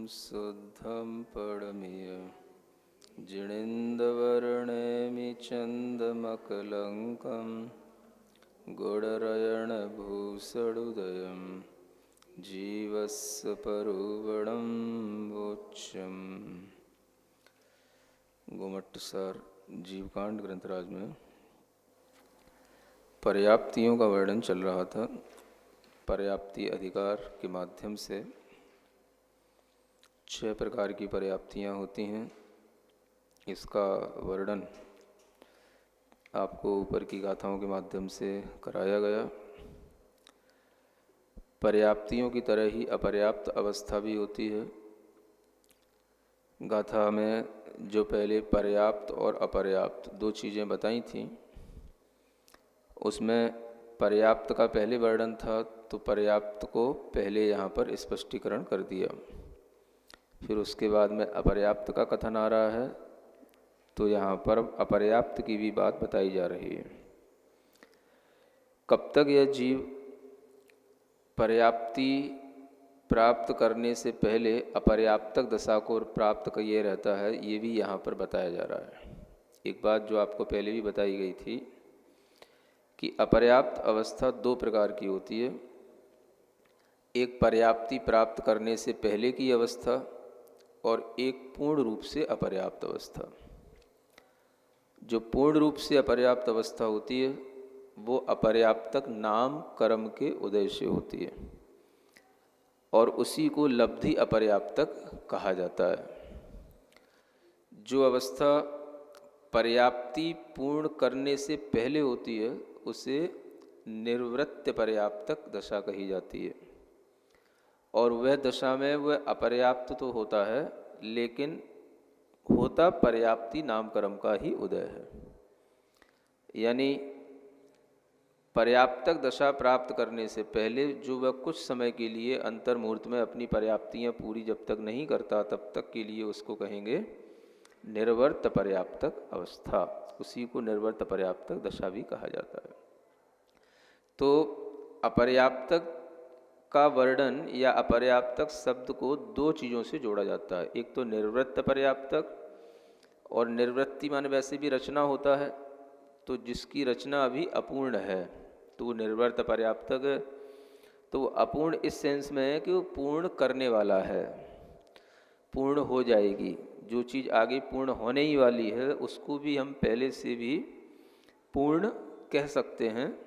शुद्धं पडमिय जिणेन्दवर्णेमि चन्दमकलङ्कं गुडरयणभूषडुदयं जीवस्य परुवणं वोच्यम्। गोमट्टसार जीवकांड ग्रंथराज में पर्याप्तियों का वर्णन चल रहा था। पर्याप्ति अधिकार के माध्यम से 6 प्रकार की पर्याप्तियाँ होती हैं। इसका वर्णन आपको ऊपर की गाथाओं के माध्यम से कराया गया। पर्याप्तियों की तरह ही अपर्याप्त अवस्था भी होती है। गाथा में जो पहले पर्याप्त और अपर्याप्त 2 चीज़ें बताई थीं, उसमें पर्याप्त का पहले वर्णन था, तो पर्याप्त को पहले यहाँ पर स्पष्टीकरण कर दिया। फिर उसके बाद में अपर्याप्त का कथन आ रहा है, तो यहाँ पर अपर्याप्त की भी बात बताई जा रही है। कब तक यह जीव पर्याप्ति प्राप्त करने से पहले अपर्याप्तक दशा को प्राप्त किए रहता है, ये भी यहाँ पर बताया जा रहा है। एक बात जो आपको पहले भी बताई गई थी कि अपर्याप्त अवस्था 2 प्रकार की होती है। एक पर्याप्ति प्राप्त करने से पहले की अवस्था और एक पूर्ण रूप से अपर्याप्त अवस्था। जो पूर्ण रूप से अपर्याप्त अवस्था होती है वो अपर्याप्तक नाम कर्म के उदय से होती है और उसी को लब्धि अपर्याप्तक कहा जाता है। जो अवस्था पर्याप्ति पूर्ण करने से पहले होती है उसे निर्वृत्त पर्याप्तक दशा कही जाती है। और वह दशा में वह अपर्याप्त तो होता है, लेकिन होता पर्याप्ति नाम कर्म का ही उदय है। यानी पर्याप्तक दशा प्राप्त करने से पहले जो वह कुछ समय के लिए अंतर मुहूर्त में अपनी पर्याप्तियाँ पूरी जब तक नहीं करता, तब तक के लिए उसको कहेंगे निर्वर्त पर्याप्तक अवस्था। उसी को निर्वर्त पर्याप्तक दशा भी कहा जाता है। तो अपर्याप्तक का वर्णन या अपर्याप्तक शब्द को 2 चीज़ों से जोड़ा जाता है। एक तो निर्वृत्त पर्याप्तक, और निर्वृत्ति माने वैसे भी रचना होता है, तो जिसकी रचना अभी अपूर्ण है तो वो निर्वर्त पर्याप्तक है। तो वो अपूर्ण इस सेंस में है कि वो पूर्ण करने वाला है, पूर्ण हो जाएगी। जो चीज़ आगे पूर्ण होने ही वाली है उसको भी हम पहले से भी पूर्ण कह सकते हैं,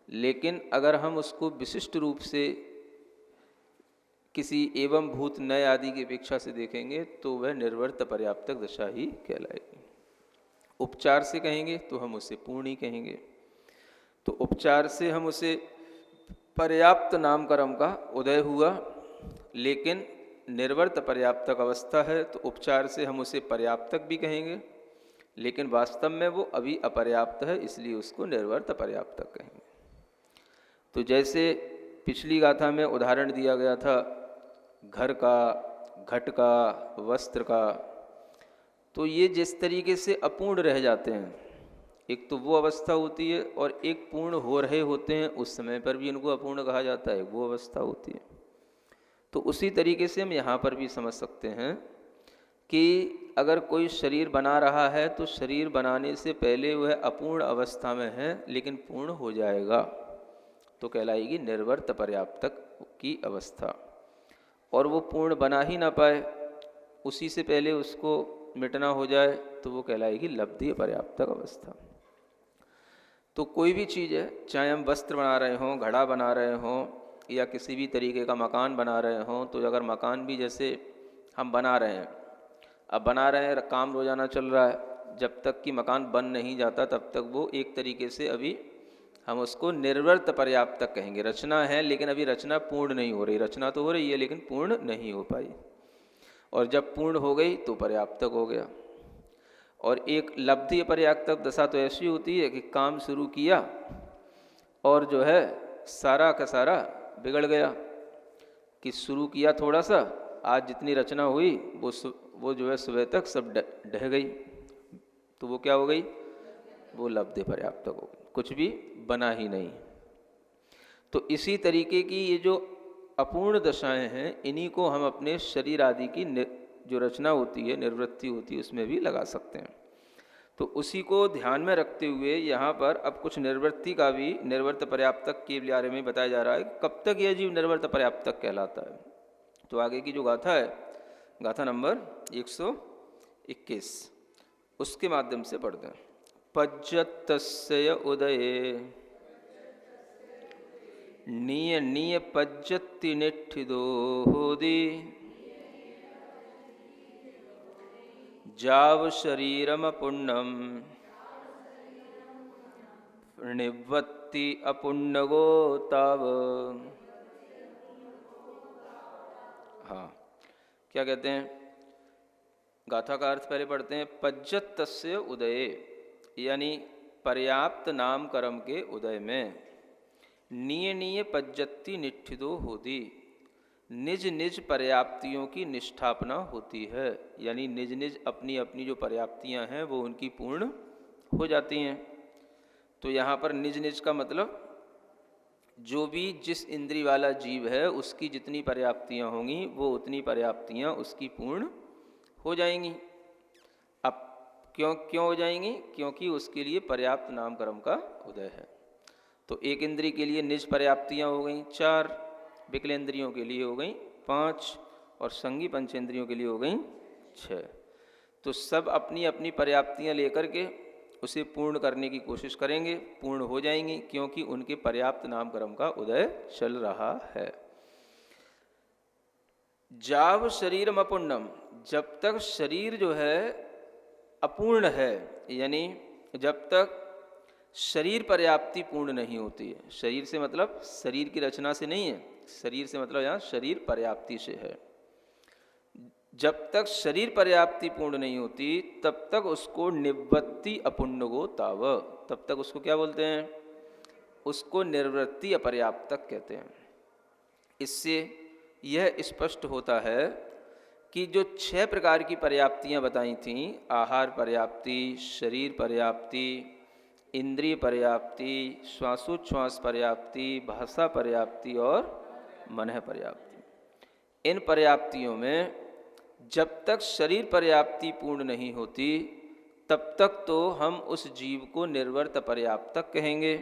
लेकिन अगर हम उसको विशिष्ट रूप से किसी एवं भूत नय आदि की अपेक्षा से देखेंगे तो वह निर्वर्त पर्याप्तक दशा ही कहलाएगी। उपचार से कहेंगे तो हम उसे पूर्ण ही कहेंगे। तो उपचार से हम उसे पर्याप्त नाम कर्म का उदय हुआ, लेकिन निर्वर्त पर्याप्तक अवस्था है, तो उपचार से हम उसे पर्याप्तक भी कहेंगे, लेकिन वास्तव में वो अभी अपर्याप्त है, इसलिए उसको निर्वर्त पर्याप्तक कहेंगे। तो जैसे पिछली गाथा में उदाहरण दिया गया था घर का, घट का, वस्त्र का, तो ये जिस तरीके से अपूर्ण रह जाते हैं, एक तो वो अवस्था होती है और एक पूर्ण हो रहे होते हैं, उस समय पर भी इनको अपूर्ण कहा जाता है, वो अवस्था होती है। तो उसी तरीके से हम यहाँ पर भी समझ सकते हैं कि अगर कोई शरीर बना रहा है तो शरीर बनाने से पहले वह अपूर्ण अवस्था में है, लेकिन पूर्ण हो जाएगा तो कहलाएगी निर्वर्त पर्याप्तक की अवस्था। और वो पूर्ण बना ही ना पाए, उसी से पहले उसको मिटना हो जाए, तो वो कहलाएगी लब्धि पर्याप्तक अवस्था। तो कोई भी चीज़ है, चाहे हम वस्त्र बना रहे हों, घड़ा बना रहे हों, या किसी भी तरीके का मकान बना रहे हों, तो अगर मकान भी जैसे हम बना रहे हैं, अब बना रहे हैं, काम रोजाना चल रहा है, जब तक कि मकान बन नहीं जाता तब तक वो एक तरीके से अभी हम उसको निर्वर्त पर्याप्तक कहेंगे। रचना है लेकिन अभी रचना पूर्ण नहीं हो रही, रचना तो हो रही है लेकिन पूर्ण नहीं हो पाई, और जब पूर्ण हो गई तो पर्याप्तक हो गया। और एक लब्धि पर्याप्तक दशा तो ऐसी होती है कि काम शुरू किया और जो है सारा का सारा बिगड़ गया, कि शुरू किया थोड़ा सा, आज जितनी रचना हुई वो जो है सुबह तक सब ढह गई, तो वो क्या हो गई, वो लब्धि पर्याप्तक हो गई, कुछ भी बना ही नहीं। तो इसी तरीके की ये जो अपूर्ण दशाएं हैं, इन्हीं को हम अपने शरीर आदि की जो रचना होती है, निर्वृत्ति होती है, उसमें भी लगा सकते हैं। तो उसी को ध्यान में रखते हुए यहाँ पर अब कुछ निर्वृत्ति का भी, निर्वर्त पर्याप्तक के बारे में बताया जा रहा है, कब तक यह जीव निर्वर्त पर्याप्तक कहलाता है। तो आगे की जो गाथा है, गाथा नंबर 121, उसके माध्यम से पढ़ते हैं। पज्जतस्य उदये नीय नीय पज्जति निठिदो होदी जाव शरीरम पुण्यम निवत्ति अपुण्यगो ताव। हाँ, क्या कहते हैं, गाथा का अर्थ पहले पढ़ते हैं। पज्जत तस्य उदये, यानी पर्याप्त नाम कर्म के उदय में, निय निय पज्जति निठिदो होती, निज निज पर्याप्तियों की निष्ठापना होती है, यानी निज निज अपनी अपनी जो पर्याप्तियां हैं वो उनकी पूर्ण हो जाती हैं। तो यहाँ पर निज निज का मतलब जो भी जिस इंद्रिय वाला जीव है उसकी जितनी पर्याप्तियां होंगी वो उतनी पर्याप्तियां उसकी पूर्ण हो जाएंगी। अब क्यों हो जाएंगी? क्योंकि उसके लिए पर्याप्त नाम कर्म का उदय है। तो एक इंद्रिय के लिए निज पर्याप्तियां हो गई 4, विकलेंद्रियों के लिए हो गई 5 और संगी पंचेंद्रियों के लिए हो गई 6। तो सब अपनी अपनी पर्याप्तियां लेकर के उसे पूर्ण करने की कोशिश करेंगे, पूर्ण हो जाएंगी, क्योंकि उनके पर्याप्त नाम कर्म का उदय चल रहा है। जाव शरीरम अपुण्यम, जब तक शरीर जो है अपूर्ण है, यानी जब तक शरीर पर्याप्ति पूर्ण नहीं होती है। शरीर से मतलब शरीर की रचना से नहीं है, शरीर से मतलब यहाँ शरीर पर्याप्ति से है। जब तक शरीर पर्याप्ति पूर्ण नहीं होती तब तक उसको निवृत्ति अपुण्यगो ताव, तब तक उसको क्या बोलते हैं? उसको निर्वृत्ति अपर्याप्तक कहते हैं। इससे यह स्पष्ट होता है कि जो 6 प्रकार की पर्याप्तियां बताई थीं, आहार पर्याप्ति, शरीर पर्याप्ति, इंद्रिय पर्याप्ति, श्वासोच्छ्वास पर्याप्ति, भाषा पर्याप्ति और मनः पर्याप्ति, इन पर्याप्तियों में जब तक शरीर पर्याप्ति पूर्ण नहीं होती तब तक तो हम उस जीव को निर्वर्त पर्याप्तक कहेंगे,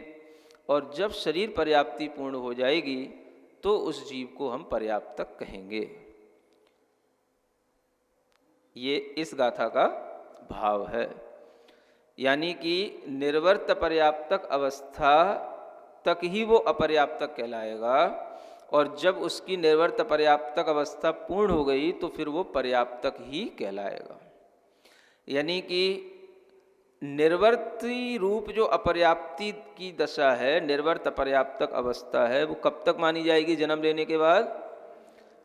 और जब शरीर पर्याप्ति पूर्ण हो जाएगी तो उस जीव को हम पर्याप्तक कहेंगे। ये इस गाथा का भाव है। यानी कि निर्वर्त पर्याप्तक अवस्था तक ही वो अपर्याप्तक कहलाएगा, और जब उसकी निर्वर्त पर्याप्तक अवस्था पूर्ण हो गई तो फिर वो पर्याप्तक ही कहलाएगा। यानी कि निर्वर्ती रूप जो अपर्याप्ति की दशा है, निर्वर्त पर्याप्तक अवस्था है, वो कब तक मानी जाएगी? जन्म लेने के बाद,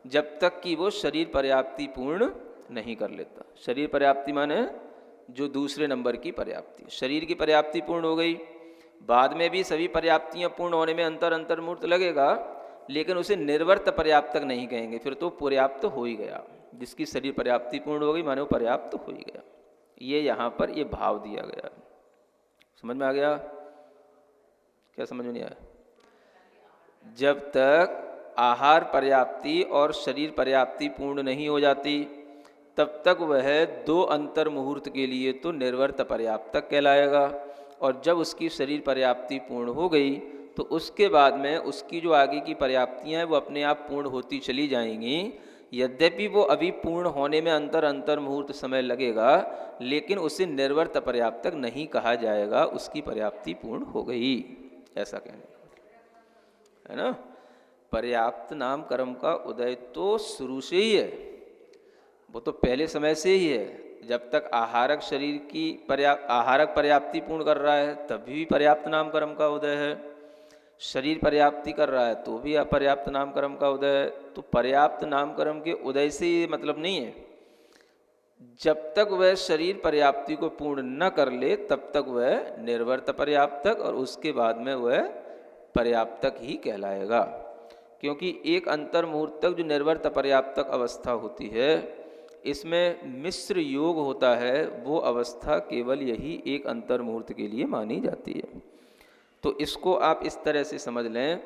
जब तक कि वो शरीर पर्याप्ति पूर्ण नहीं कर लेता। शरीर पर्याप्ति माने जो दूसरे नंबर की पर्याप्ति, शरीर की पर्याप्ति पूर्ण हो गई, बाद में भी सभी पर्याप्तियां पूर्ण होने में अंतर्मुहूर्त लगेगा, लेकिन उसे निर्वर्त पर्याप्तक नहीं कहेंगे, फिर तो पर्याप्त हो ही गया। जिसकी शरीर पर्याप्ति पूर्ण हो गई माने वो पर्याप्त हो ही गया। ये यहाँ पर ये भाव दिया गया। समझ में आ गया? क्या समझ में नहीं आया? जब तक आहार पर्याप्ति और शरीर पर्याप्ति पूर्ण नहीं हो जाती तब तक वह 2 अंतर्मुहूर्त के लिए तो निर्वर्त पर्याप्तक कहलाएगा, और जब उसकी शरीर पर्याप्ति पूर्ण हो गई तो उसके बाद में उसकी जो आगे की पर्याप्तियां हैं वो अपने आप पूर्ण होती चली जाएंगी। यद्यपि वो अभी पूर्ण होने में अंतर मुहूर्त समय लगेगा, लेकिन उसे निर्वर्त पर्याप्तक नहीं कहा जाएगा, उसकी पर्याप्ति पूर्ण हो गई, ऐसा कहने है ना। पर्याप्त नाम कर्म का उदय तो शुरू से ही है, वो तो पहले समय से ही है। जब तक आहारक शरीर की आहारक पर्याप्ति पूर्ण कर रहा है तब भी पर्याप्त नाम कर्म का उदय है, शरीर पर्याप्ति कर रहा है तो भी अपर्याप्त नाम कर्म का उदय है। तो पर्याप्त नाम कर्म के उदय से ये मतलब नहीं है, जब तक वह शरीर पर्याप्ति को पूर्ण न कर ले तब तक वह निर्वर्त पर्याप्तक और उसके बाद में वह पर्याप्तक ही कहलाएगा। क्योंकि एक अंतर्मुहूर्त तक जो निर्वर्त पर्याप्तक अवस्था होती है इसमें मिश्र योग होता है, वो अवस्था केवल यही एक अंतर्मुहूर्त के लिए मानी जाती है। तो इसको आप इस तरह से समझ लें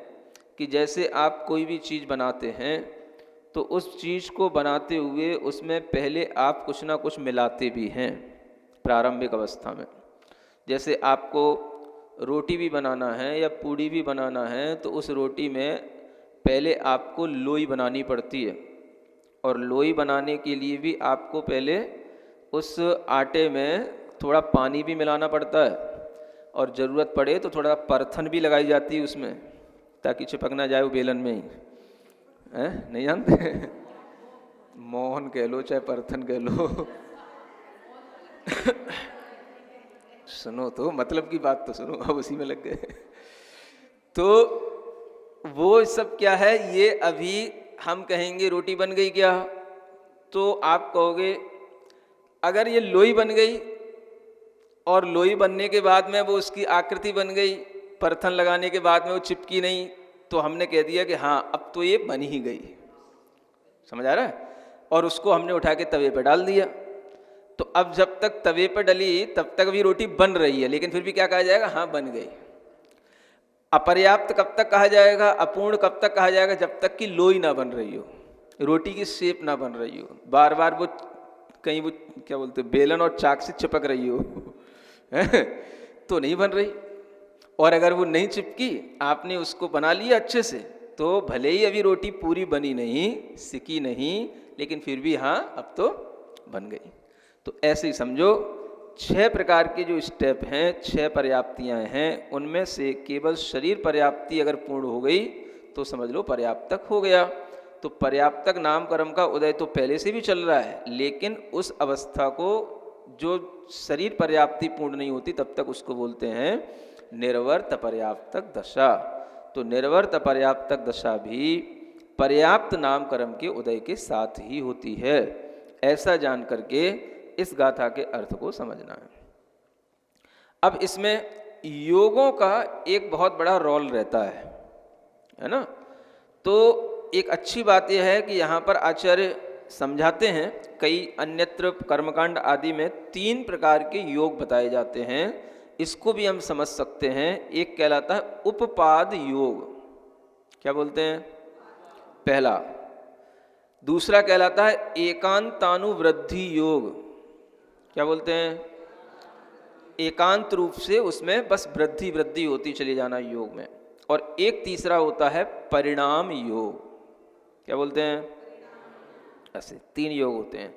कि जैसे आप कोई भी चीज़ बनाते हैं तो उस चीज़ को बनाते हुए उसमें पहले आप कुछ ना कुछ मिलाते भी हैं प्रारंभिक अवस्था में। जैसे आपको रोटी भी बनाना है या पूड़ी भी बनाना है तो उस रोटी में पहले आपको लोई बनानी पड़ती है, और लोई बनाने के लिए भी आपको पहले उस आटे में थोड़ा पानी भी मिलाना पड़ता है, और ज़रूरत पड़े तो थोड़ा परथन भी लगाई जाती है उसमें, ताकि चिपक ना जाए वो बेलन में ही है। नहीं जानते? मोहन कह लो चाहे परथन कह लो सुनो तो, मतलब की बात तो सुनो, अब उसी में लग गए। तो वो सब क्या है, ये अभी हम कहेंगे रोटी बन गई क्या, तो आप कहोगे अगर ये लोई बन गई और लोई बनने के बाद में वो उसकी आकृति बन गई, परथन लगाने के बाद में वो चिपकी नहीं, तो हमने कह दिया कि हाँ अब तो ये बन ही गई। समझ आ रहा है? और उसको हमने उठा के तवे पर डाल दिया। तो अब जब तक तवे पर डली तब तक भी रोटी बन रही है, लेकिन फिर भी क्या कहा जाएगा, हाँ बन गई। अपर्याप्त कब तक कहा जाएगा, अपूर्ण कब तक कहा जाएगा, जब तक कि लोई ना बन रही हो, रोटी की शेप ना बन रही हो, बार बार वो कहीं वो क्या बोलते बेलन और चाक से चिपक रही हो तो नहीं बन रही। और अगर वो नहीं चिपकी, आपने उसको बना लिया अच्छे से, तो भले ही अभी रोटी पूरी बनी नहीं, सिकी नहीं, लेकिन फिर भी हाँ अब तो बन गई। तो ऐसे ही समझो 6 प्रकार के जो स्टेप हैं, 6 पर्याप्तियाँ हैं, उनमें से केवल शरीर पर्याप्ति अगर पूर्ण हो गई तो समझ लो पर्याप्तक हो गया। तो पर्याप्तक नाम कर्म का उदय तो पहले से भी चल रहा है, लेकिन उस अवस्था को जो शरीर पर्याप्ति पूर्ण नहीं होती तब तक उसको बोलते हैं निर्वर्त पर्याप्तक दशा। तो निर्वर्त पर्याप्तक दशा भी पर्याप्त नाम कर्म के उदय के साथ ही होती है। ऐसा जान करके इस गाथा के अर्थ को समझना है। अब इसमें योगों का एक बहुत बड़ा रोल रहता है ना। तो एक अच्छी बात यह है कि यहाँ पर आचार्य समझाते हैं, कई अन्यत्र कर्मकांड आदि में 3 प्रकार के योग बताए जाते हैं, इसको भी हम समझ सकते हैं। एक कहलाता है उपपाद योग, क्या बोलते हैं, पहला। दूसरा कहलाता है एकांतानुवृद्धि योग, क्या बोलते हैं, एकांत रूप से उसमें बस वृद्धि वृद्धि होती चली जाना योग में। और एक तीसरा होता है परिणाम योग, क्या बोलते हैं, ऐसे 3 योग होते हैं।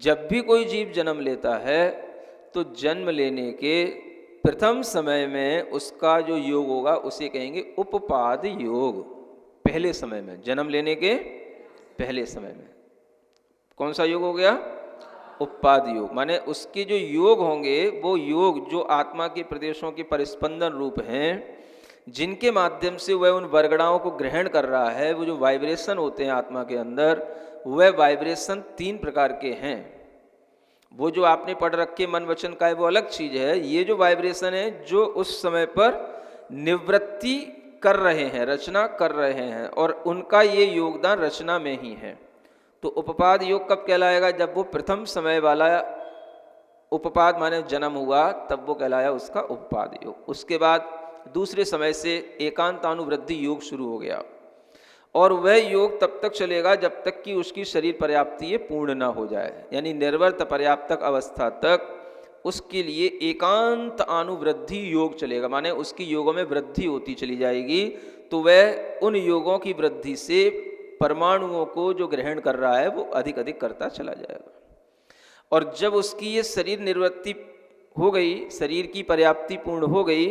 जब भी कोई जीव जन्म लेता है तो जन्म लेने के प्रथम समय में उसका जो योग होगा उसे कहेंगे उपपाद योग। पहले समय में, जन्म लेने के पहले समय में कौन सा योग हो गया, उपपाद योग। माने उसके जो योग होंगे वो योग जो आत्मा के प्रदेशों के परिस्पंदन रूप हैं, जिनके माध्यम से वह उन वरगड़ाओं को ग्रहण कर रहा है, वो जो वाइब्रेशन होते हैं आत्मा के अंदर, वह वाइब्रेशन 3 प्रकार के हैं। वो जो आपने पढ़ रखे मन वचन का है वो अलग चीज है। ये जो वाइब्रेशन है जो उस समय पर निवृत्ति कर रहे हैं, रचना कर रहे हैं, और उनका ये योगदान रचना में ही है। तो उपपाद योग कब कहलाएगा, जब वो प्रथम समय वाला उपपाद माने जन्म हुआ तब वो कहलाया उसका उपपाद योग। उसके बाद दूसरे समय से एकांतानुवृद्धि योग शुरू हो गया, और वह योग तब तक चलेगा जब तक कि उसकी शरीर पर्याप्ति ये पूर्ण ना हो जाए, यानी निर्वर्त पर्याप्तक अवस्था तक उसके लिए एकांत अनुवृद्धि योग चलेगा। माने उसकी योगों में वृद्धि होती चली जाएगी, तो वह उन योगों की वृद्धि से परमाणुओं को जो ग्रहण कर रहा है वो अधिक अधिक करता चला जाएगा। और जब उसकी ये शरीर निवृत्ति हो गई, शरीर की पर्याप्ति पूर्ण हो गई,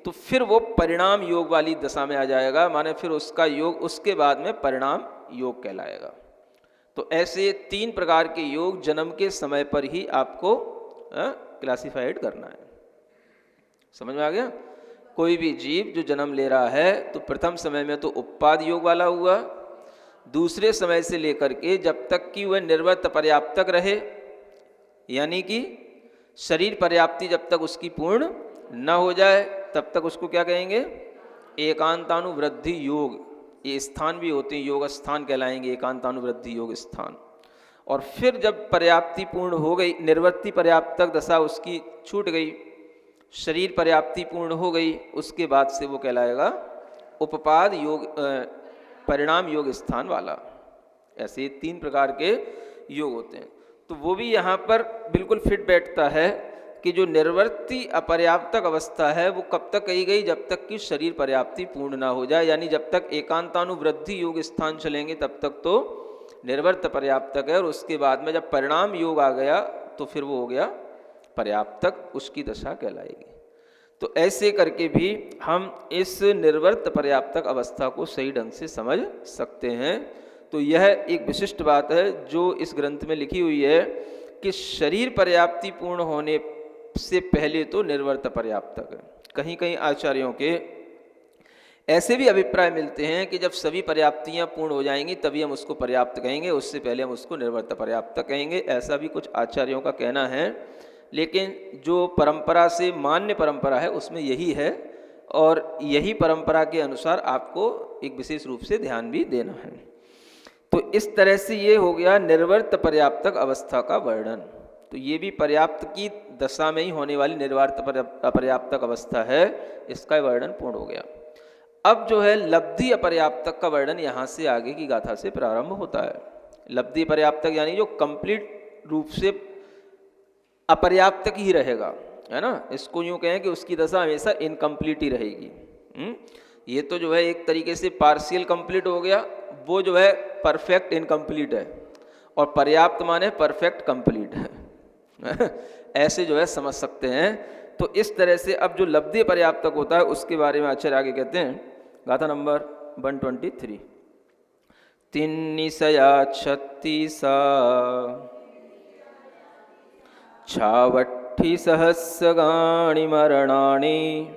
तो फिर वो परिणाम योग वाली दशा में आ जाएगा। माने फिर उसका योग उसके बाद में परिणाम योग कहलाएगा। तो ऐसे 3 प्रकार के योग जन्म के समय पर ही आपको क्लासिफाइड करना है। समझ में आ गया? कोई भी जीव जो जन्म ले रहा है तो प्रथम समय में तो उपपाद योग वाला हुआ, दूसरे समय से लेकर के जब तक कि वह निर्वर्त पर्याप्तक रहे, यानी कि शरीर पर्याप्ति जब तक उसकी पूर्ण न हो जाए तब तक उसको क्या कहेंगे, एकांतानुवृद्धि योग। ये स्थान भी होते हैं, योग स्थान कहलाएंगे, एकांतानुवृद्धि योग स्थान। और फिर जब पर्याप्ति पूर्ण हो गई, निर्वर्ती पर्याप्तक दशा उसकी छूट गई, शरीर पर्याप्ति पूर्ण हो गई, उसके बाद से वो कहलाएगा उपपाद योग परिणाम योग स्थान वाला, ऐसे 3 प्रकार के योग होते हैं। तो वो भी यहाँ पर बिल्कुल फिट बैठता है कि जो निर्वर्ती अपर्याप्तक अवस्था है वो कब तक कही गई, जब तक कि शरीर पर्याप्ति पूर्ण ना हो जाए, यानी जब तक एकांतानुवृद्धि योग स्थान चलेंगे तब तक तो निर्वर्त पर्याप्तक है, और उसके बाद में जब परिणाम योग आ गया तो फिर वो हो गया पर्याप्तक, उसकी दशा कहलाएगी। तो ऐसे करके भी हम इस निर्वर्त पर्याप्तक अवस्था को सही ढंग से समझ सकते हैं। तो यह एक विशिष्ट बात है जो इस ग्रंथ में लिखी हुई है कि शरीर पर्याप्ति पूर्ण होने से पहले तो निर्वर्त पर्याप्तक है। कहीं कहीं आचार्यों के ऐसे भी अभिप्राय मिलते हैं कि जब सभी पर्याप्तियां पूर्ण हो जाएंगी तभी हम उसको पर्याप्त कहेंगे, उससे पहले हम उसको निर्वर्त पर्याप्तक कहेंगे, ऐसा भी कुछ आचार्यों का कहना है। लेकिन जो परंपरा से मान्य परंपरा है उसमें यही है, और यही परंपरा के अनुसार आपको एक विशेष रूप से ध्यान भी देना है। तो इस तरह से ये हो गया निर्वर्त पर्याप्तक अवस्था का वर्णन। तो ये भी पर्याप्त की दशा में ही होने वाली निर्वर्त अपर्याप्तक अवस्था है, इसका वर्णन पूर्ण हो गया। अब जो है लब्धि अपर्याप्तक का वर्णन यहाँ से आगे की गाथा से प्रारंभ होता है। लब्धि पर्याप्तक यानी जो कंप्लीट रूप से अपर्याप्तक ही रहेगा, है ना, इसको यूँ कहें कि उसकी दशा हमेशा इनकम्प्लीट ही रहेगी। ये तो जो है एक तरीके से पार्शियल कंप्लीट हो गया, वो जो है परफेक्ट इनकम्प्लीट है, और पर्याप्त माने परफेक्ट कंप्लीट है ऐसे जो है समझ सकते हैं। तो इस तरह से अब जो लब्धि पर्याप्तक होता है उसके बारे में आचार्य आगे कहते हैं, गाथा नंबर 123। तिन्निसया छत्तीसा छावट्ठी सहस्रगाणि मरणानि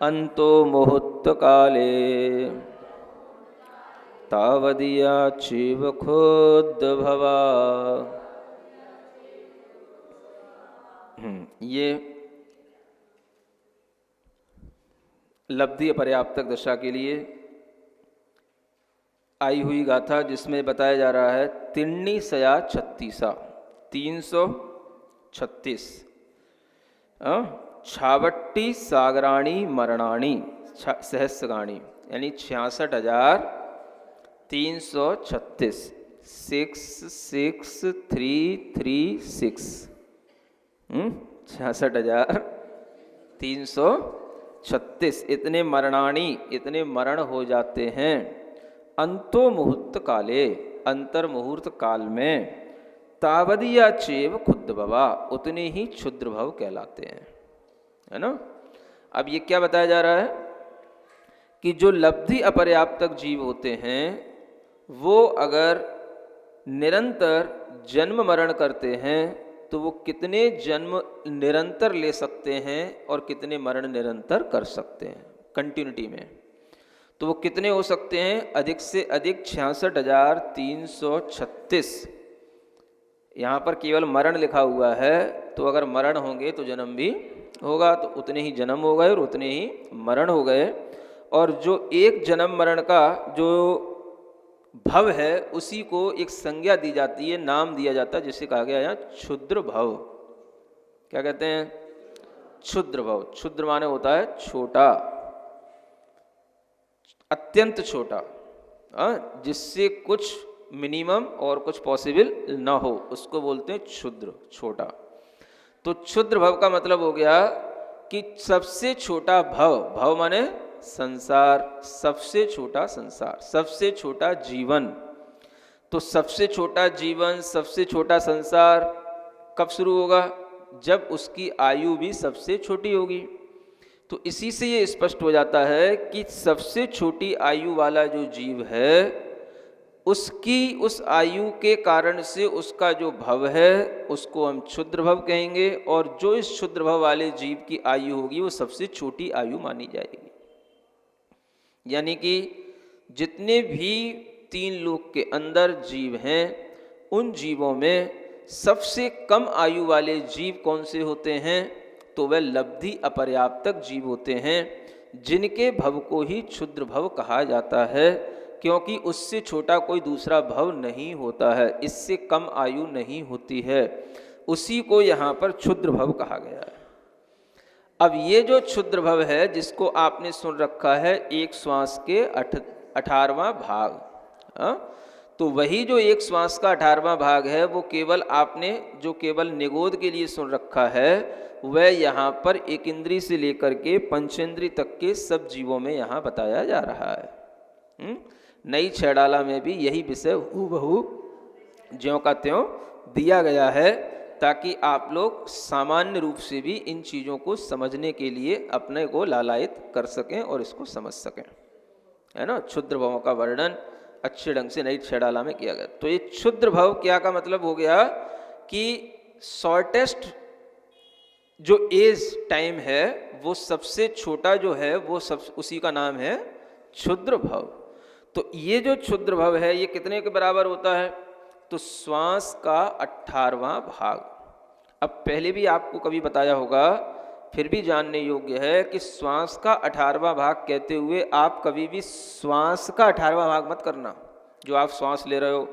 अंतो मुहूर्त काले तावदिया चैव खोद्भवा। ये लब्धि पर्याप्तक दशा के लिए आई हुई गाथा, जिसमें बताया जा रहा है तिन्निसया छत्तीसा 336 छावट्टी सागराणी मरणाणी सहस्रगाणी यानी 66,336 66336 66,336 इतने मरणाणी, इतने मरण हो जाते हैं। अंतो मुहूर्त काले अंतर मुहूर्त काल में तावदिया चेव खुद भवा उतने ही क्षुद्र भव कहलाते हैं, है ना। अब ये क्या बताया जा रहा है कि जो लब्धि अपर्याप्तक जीव होते हैं वो अगर निरंतर जन्म मरण करते हैं तो वो कितने जन्म निरंतर ले सकते हैं और कितने मरण निरंतर कर सकते हैं कंटिन्यूटी में। तो वो कितने हो सकते हैं, अधिक से अधिक 66,336। यहाँ पर केवल मरण लिखा हुआ है, तो अगर मरण होंगे तो जन्म भी होगा, तो उतने ही जन्म हो गए और उतने ही मरण हो गए। और जो एक जन्म मरण का जो भव है उसी को एक संज्ञा दी जाती है, नाम दिया जाता है, जिसे कहा गया यहाँ क्षुद्र भव। क्या कहते हैं? क्षुद्र भव। क्षुद्र माने होता है छोटा, अत्यंत छोटा, जिससे कुछ मिनिमम और कुछ पॉसिबल ना हो, उसको बोलते हैं क्षुद्र, छोटा। तो क्षुद्र भव का मतलब हो गया कि सबसे छोटा भव, भव माने संसार, सबसे छोटा संसार, सबसे छोटा जीवन। तो सबसे छोटा जीवन, सबसे छोटा संसार कब शुरू होगा? जब उसकी आयु भी सबसे छोटी होगी। तो इसी से ये स्पष्ट हो जाता है कि सबसे छोटी आयु वाला जो जीव है उसकी उस आयु के कारण से उसका जो भव है उसको हम क्षुद्र भव कहेंगे, और जो इस क्षुद्र भव वाले जीव की आयु होगी वो सबसे छोटी आयु मानी जाएगी। यानी कि जितने भी 3 लोक के अंदर जीव हैं उन जीवों में सबसे कम आयु वाले जीव कौन से होते हैं? तो वह लब्धि अपर्याप्तक जीव होते हैं, जिनके भव को ही क्षुद्र भव कहा जाता है, क्योंकि उससे छोटा कोई दूसरा भव नहीं होता है, इससे कम आयु नहीं होती है, उसी को यहाँ पर क्षुद्र भव कहा गया है। अब ये जो क्षुद्र भव है जिसको आपने सुन रखा है एक श्वास के 18वां भाग, तो वही जो एक श्वास का 18वां भाग है वो केवल आपने जो केवल निगोद के लिए सुन रखा है वह यहाँ पर एक इंद्री से लेकर के पंचेंद्री तक के सब जीवों में यहाँ बताया जा रहा है। नई छैडाला में भी यही विषय हूबहू ज्यों का त्यों दिया गया है, ताकि आप लोग सामान्य रूप से भी इन चीज़ों को समझने के लिए अपने को लालायित कर सकें और इसको समझ सकें, है ना। क्षुद्र भवों का वर्णन अच्छे ढंग से नई छैडाला में किया गया। तो ये क्षुद्र भव क्या का मतलब हो गया कि शॉर्टेस्ट जो एज टाइम है वो सबसे छोटा जो है वो सब उसी का नाम है क्षुद्र भव। तो ये जो क्षुद्र भव है ये कितने के बराबर होता है, तो श्वास का 18वां भाग। अब पहले भी आपको कभी बताया होगा, फिर भी जानने योग्य है कि श्वास का 18वां भाग कहते हुए आप कभी भी श्वास का 18वां भाग मत करना। जो आप श्वास ले रहे हो,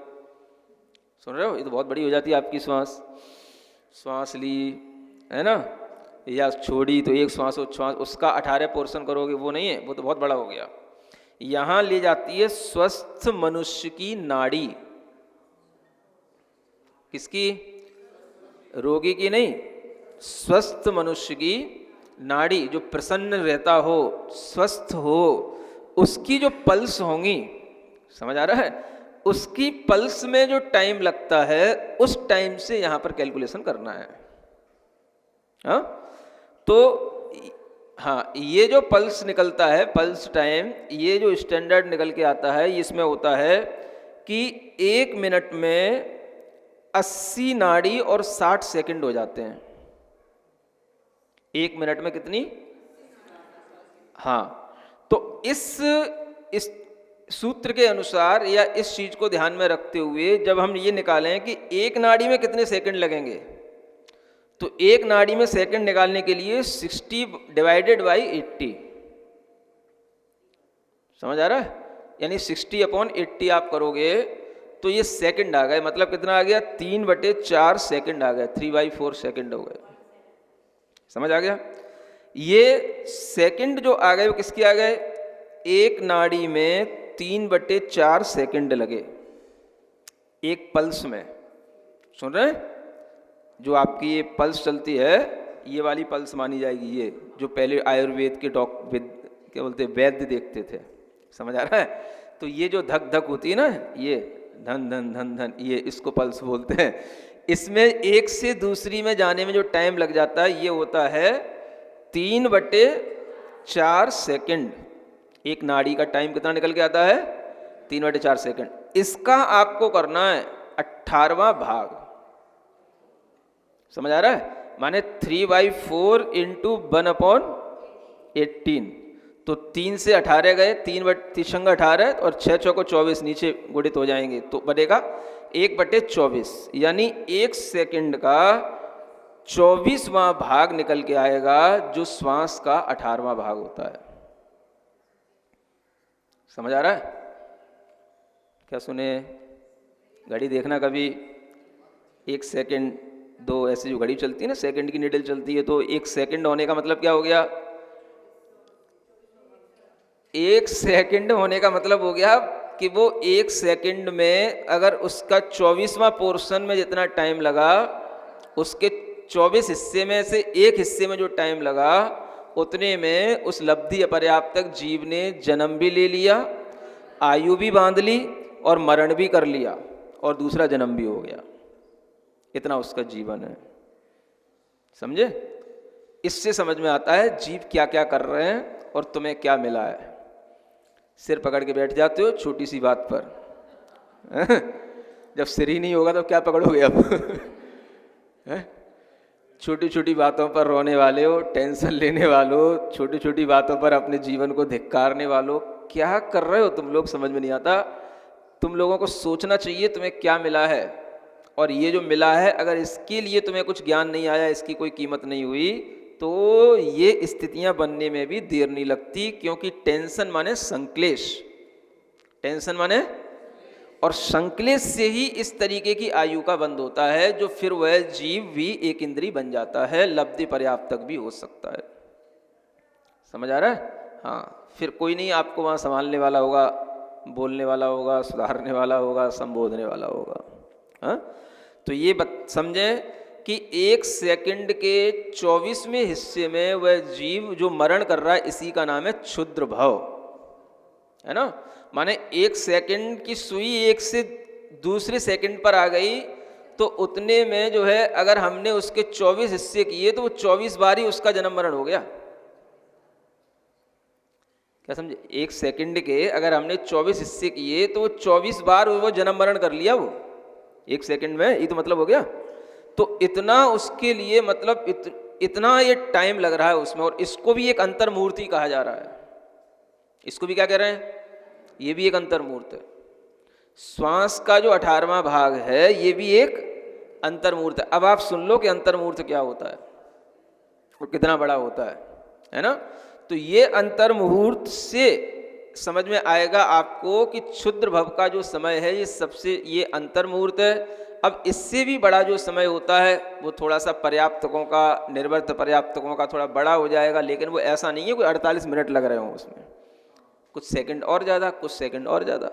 सुन रहे हो, ये तो बहुत बड़ी हो जाती है आपकी श्वास। श्वास ली है ना, या छोड़ी तो एक श्वास उसका 18 पोर्शन करोगे, वो नहीं है, वो तो बहुत बड़ा हो गया। यहाँ ले जाती है स्वस्थ मनुष्य की नाड़ी। किसकी? रोगी की नहीं, स्वस्थ मनुष्य की नाड़ी। जो प्रसन्न रहता हो, स्वस्थ हो, उसकी जो पल्स होंगी, समझ आ रहा है, उसकी पल्स में जो टाइम लगता है उस टाइम से यहां पर कैलकुलेशन करना है। हाँ, तो हाँ, ये जो पल्स निकलता है, पल्स टाइम, ये जो स्टैंडर्ड निकल के आता है, इसमें होता है कि 1 मिनट में 80 नाड़ी और 60 सेकंड हो जाते हैं। 1 मिनट में कितनी? हाँ, तो इस सूत्र के अनुसार या इस चीज को ध्यान में रखते हुए जब हम ये निकालें कि एक नाड़ी में कितने सेकंड लगेंगे, तो एक नाड़ी में सेकंड निकालने के लिए 60 डिवाइडेड बाई 80, समझ आ रहा है, यानी 60/80 आप करोगे तो ये सेकंड आ गए। मतलब कितना आ गया? 3/4 सेकंड आ गया, 3/4 सेकंड हो गए। समझ आ गया? ये सेकंड जो आ गए वो किसके आ गए? एक नाड़ी में 3/4 सेकंड लगे एक पल्स में। सुन रहे हैं? जो आपकी ये पल्स चलती है, ये वाली पल्स मानी जाएगी, ये जो पहले आयुर्वेद के क्या बोलते वैद्य देखते थे। समझ आ रहा है? तो ये जो धक धक होती है ना, ये धन धन धन धन, ये इसको पल्स बोलते हैं। इसमें एक से दूसरी में जाने में जो टाइम लग जाता है ये होता है 3/4 सेकंड। एक नाड़ी का टाइम कितना निकल के आता है? 3/4 सेकंड। इसका आपको करना है 18वां भाग। समझ आ रहा है? माने 3/4 इंटू 1/18। तो 3 से 18 गए, 3 18 और 6 चौको 24 नीचे गुणित हो जाएंगे तो बनेगा 1/24, यानी 1 सेकंड का 24वां भाग निकल के आएगा, जो श्वास का 18वां भाग होता है। समझ आ रहा है? क्या सुने? घड़ी देखना कभी, 1 सेकंड 2 ऐसी जो घड़ी चलती है ना, सेकंड की निडल चलती है, तो 1 सेकंड होने का मतलब क्या हो गया? 1 सेकंड होने का मतलब हो गया कि वो 1 सेकंड में अगर उसका 24वां पोर्शन में जितना टाइम लगा, उसके 24 हिस्से में से एक हिस्से में जो टाइम लगा, उतने में उस लब्धि अपर्याप्तक जीव ने जन्म भी ले लिया, आयु भी बांध ली और मरण भी कर लिया और दूसरा जन्म भी हो गया। इतना उसका जीवन है। समझे? इससे समझ में आता है जीव क्या क्या कर रहे हैं और तुम्हें क्या मिला है। सिर पकड़ के बैठ जाते हो छोटी सी बात पर, जब सिर ही नहीं होगा तो क्या पकड़ोगे अब? छोटी छोटी बातों पर रोने वाले हो, टेंशन लेने वालों, छोटी छोटी बातों पर अपने जीवन को धिक्कारने वालों, क्या कर रहे हो तुम लोग? समझ में नहीं आता। तुम लोगों को सोचना चाहिए तुम्हें क्या मिला है, और ये जो मिला है अगर इसके लिए तुम्हें कुछ ज्ञान नहीं आया, इसकी कोई कीमत नहीं हुई, तो ये स्थितियां बनने में भी देर नहीं लगती। क्योंकि टेंशन माने संक्लेश, टेंशन माने, और संक्लेश से ही इस तरीके की आयु का बंध होता है, जो फिर वह जीव भी एक इंद्री बन जाता है, लब्धि पर्याप्त तक भी हो सकता है। समझ आ रहा है? हाँ, फिर कोई नहीं आपको वहाँ संभालने वाला होगा, बोलने वाला होगा, सुधारने वाला होगा, संबोधने वाला होगा। हाँ, तो ये समझें कि 1 सेकंड के 24वें हिस्से में वह जीव जो मरण कर रहा है, इसी का नाम है क्षुद्र भव, है ना। माने 1 सेकंड की सुई 1 से दूसरे सेकंड पर आ गई तो उतने में जो है अगर हमने उसके 24 हिस्से किए तो वो 24 बार ही उसका जन्म मरण हो गया। क्या समझे? 1 सेकंड के अगर हमने 24 हिस्से किए तो वो 24 बार वो जन्म मरण कर लिया वो 1 सेकंड में, ये तो मतलब हो गया। तो इतना उसके लिए मतलब इतना ये टाइम लग रहा है उसमें, और इसको भी एक अंतर्मूर्ति कहा जा रहा है। इसको भी क्या कह रहे हैं? ये भी एक अंतर्मूर्त है। श्वास का जो 18वां भाग है ये भी एक अंतर्मूर्त है। अब आप सुन लो कि अंतर्मूर्त क्या होता है और कितना बड़ा होता है ना। तो ये अंतर्मुहूर्त से समझ में आएगा आपको कि क्षुद्र भव का जो समय है ये सबसे, ये अंतर्मुहूर्त है। अब इससे भी बड़ा जो समय होता है वो थोड़ा सा पर्याप्तकों का, निर्वर्त पर्याप्तकों का थोड़ा बड़ा हो जाएगा, लेकिन वो ऐसा नहीं है कोई 48 मिनट लग रहे हों उसमें, कुछ सेकंड और ज़्यादा, कुछ सेकंड और ज़्यादा।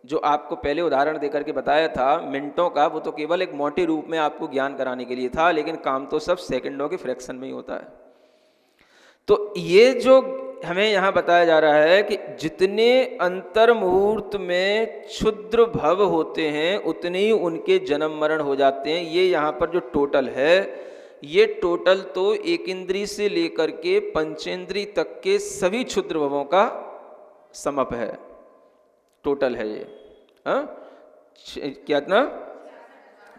जो आपको पहले उदाहरण देकर के बताया था मिनटों का, वो तो केवल एक मोटे रूप में आपको ज्ञान कराने के लिए था, लेकिन काम तो सब सेकंडों के फ्रैक्शन में ही होता है। तो ये जो हमें यहाँ बताया जा रहा है कि जितने अंतर मुहूर्त में क्षुद्र भव होते हैं उतने ही उनके जन्म मरण हो जाते हैं। ये यहाँ पर जो टोटल है, ये टोटल तो एक इंद्री से लेकर के पंचेंद्री तक के सभी क्षुद्र भवों का समप है, टोटल है ये। हाँ, क्या इतना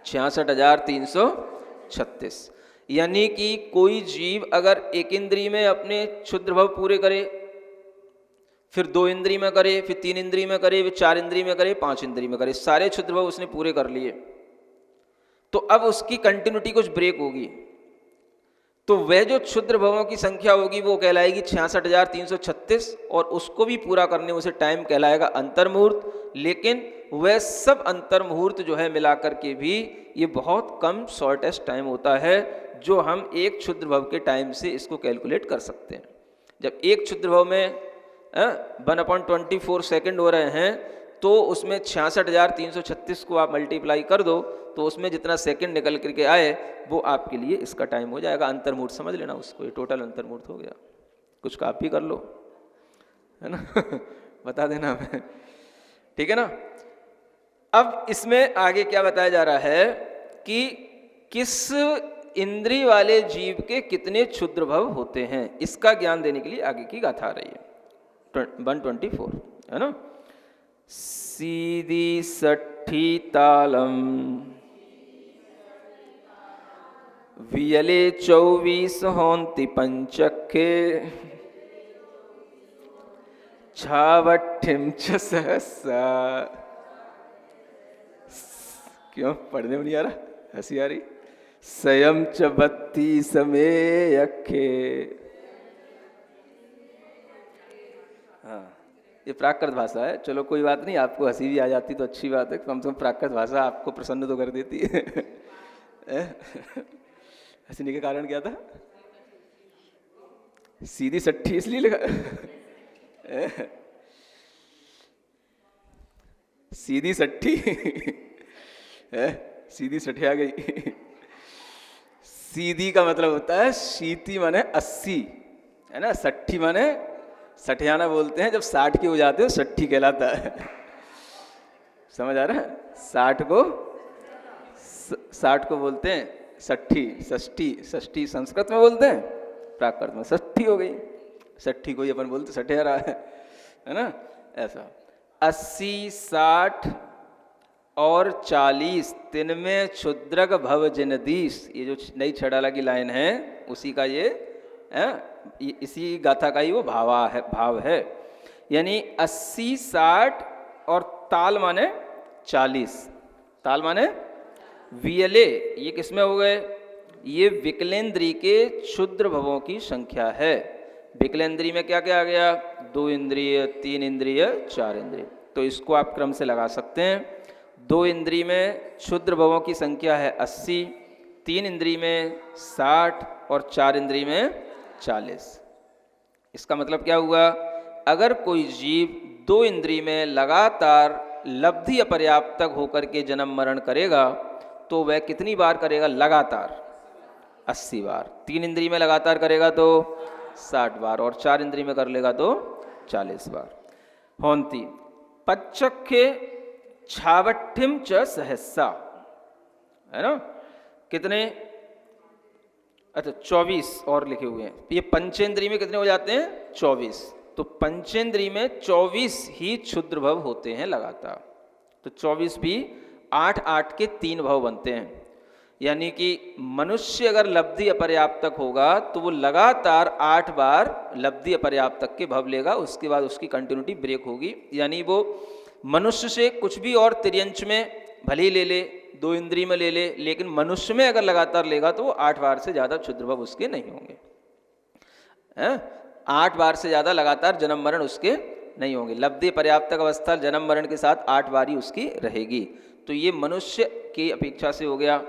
66,336। यानी कि कोई जीव अगर एक इंद्री में अपने क्षुद्र भव पूरे करे, फिर 2 इंद्री में करे, फिर 3 इंद्री में करे, फिर 4 इंद्री में करे, 5 इंद्री में करे, सारे क्षुद्र भव उसने पूरे कर लिए, तो अब उसकी कंटिन्यूटी कुछ ब्रेक होगी। तो वह जो क्षुद्र भवों की संख्या होगी वो कहलाएगी 66,336, और उसको भी पूरा करने उसे टाइम कहलाएगा अंतर्मुहूर्त। लेकिन वह सब अंतर्मुहूर्त जो है मिलाकर के भी ये बहुत कम शॉर्टेस्ट टाइम होता है जो हम एक क्षुद्र भव के टाइम से इसको कैलकुलेट कर सकते हैं। जब एक क्षुद्र भव में 1/24 सेकंड हो रहे हैं तो उसमें 66,336 को आप मल्टीप्लाई कर दो तो उसमें जितना सेकंड निकल करके आए वो आपके लिए इसका टाइम हो जाएगा। अंतर्मुहूर्त समझ लेना उसको, ये टोटल अंतर्मुहूर्त हो गया। कुछ कॉपी कर लो, है ना बता देना हमें, ठीक है ना। अब इसमें आगे क्या बताया जा रहा है कि किस इंद्रिय वाले जीव के कितने क्षुद्र भव होते हैं, इसका ज्ञान देने के लिए आगे की गाथा आ रही है 124, है ना। सीधी सठी तालम वियले 24 होंति पंचखे छावठिम च सहसा। क्यों पढ़ने में नहीं आ रहा? हंसी आ रही। स्वयं च 32 में अखे। हाँ, ये प्राकृत भाषा है। चलो कोई बात नहीं, आपको हंसी भी आ जाती तो अच्छी बात है, कम से कम प्राकृत भाषा आपको प्रसन्न तो कर देती है। हंसने के कारण क्या था? सीधी सट्ठी इसलिए लिखा सीधी सट्ठी सीधी सठी आ गई। सीधी का मतलब होता है शीती माने 80, है ना। सट्ठी माने सठियाना बोलते हैं, जब 60 के हो जाते हो सट्ठी कहलाता है। समझ आ रहा है? 60 को बोलते हैं सट्ठी, षष्ठी। षष्ठी संस्कृत में बोलते हैं, प्राकृत में षष्ठी हो गई। सट्ठी को ही अपन बोलते सठियारा है ना। ऐसा 80, 60 और 40 तीन में क्षुद्रक भव जिनदीश, ये जो नई छड़ाला की लाइन है उसी का ये इसी गाथा का ही वो भाव है। यानी 80, 60 और ताल माने 40। ताल माने वियले, ये किसमें हो गए? ये विकलेंद्री के क्षुद्र भवों की संख्या है। विकलेंद्री में क्या क्या आ गया? 2 इंद्रिय, 3 इंद्रिय, 4 इंद्रिय। तो इसको आप क्रम से लगा सकते हैं। 2 इंद्रिय में क्षुद्र भवों की संख्या है 80, 3 इंद्रिय में 60 और 4 इंद्रिय में 40। इसका मतलब क्या हुआ, अगर कोई जीव 2 इंद्रिय में लगातार लब्धि अपर्याप्तक होकर के जन्म मरण करेगा तो वह कितनी बार करेगा, लगातार 80 बार। 3 इंद्रिय में लगातार करेगा तो 60 बार, और 4 इंद्रिय में कर लेगा तो 40 बार। होंती पच्चखे छावठिम च सहस्सा, है ना, कितने, अच्छा 24 और लिखे हुए हैं। ये पंचेंद्रिय में कितने हो जाते हैं, 24। तो पंचेंद्रिय में 24 ही क्षुद्र भव होते हैं लगातार। तो 24 भी 8-8 के 3 भव बनते हैं। यानी कि मनुष्य अगर लब्धि अपर्याप्तक होगा तो वो लगातार 8 बार लब्धि अपर्याप्तक के भव लेगा, उसके बाद उसकी कंटिन्यूटी ब्रेक होगी। यानी वो मनुष्य से कुछ भी और तिर्यंच में भले ही ले ले, 2 इंद्रिय में ले ले, लेकिन मनुष्य में अगर लगातार लेगा तो वो 8 बार से ज़्यादा क्षुद्र भव उसके नहीं होंगे। 8 बार से ज़्यादा लगातार जन्म मरण उसके नहीं होंगे। लब्धि पर्याप्तक अवस्था जन्म मरण के साथ 8 बारी उसकी रहेगी। तो ये मनुष्य की अपेक्षा से हो गया।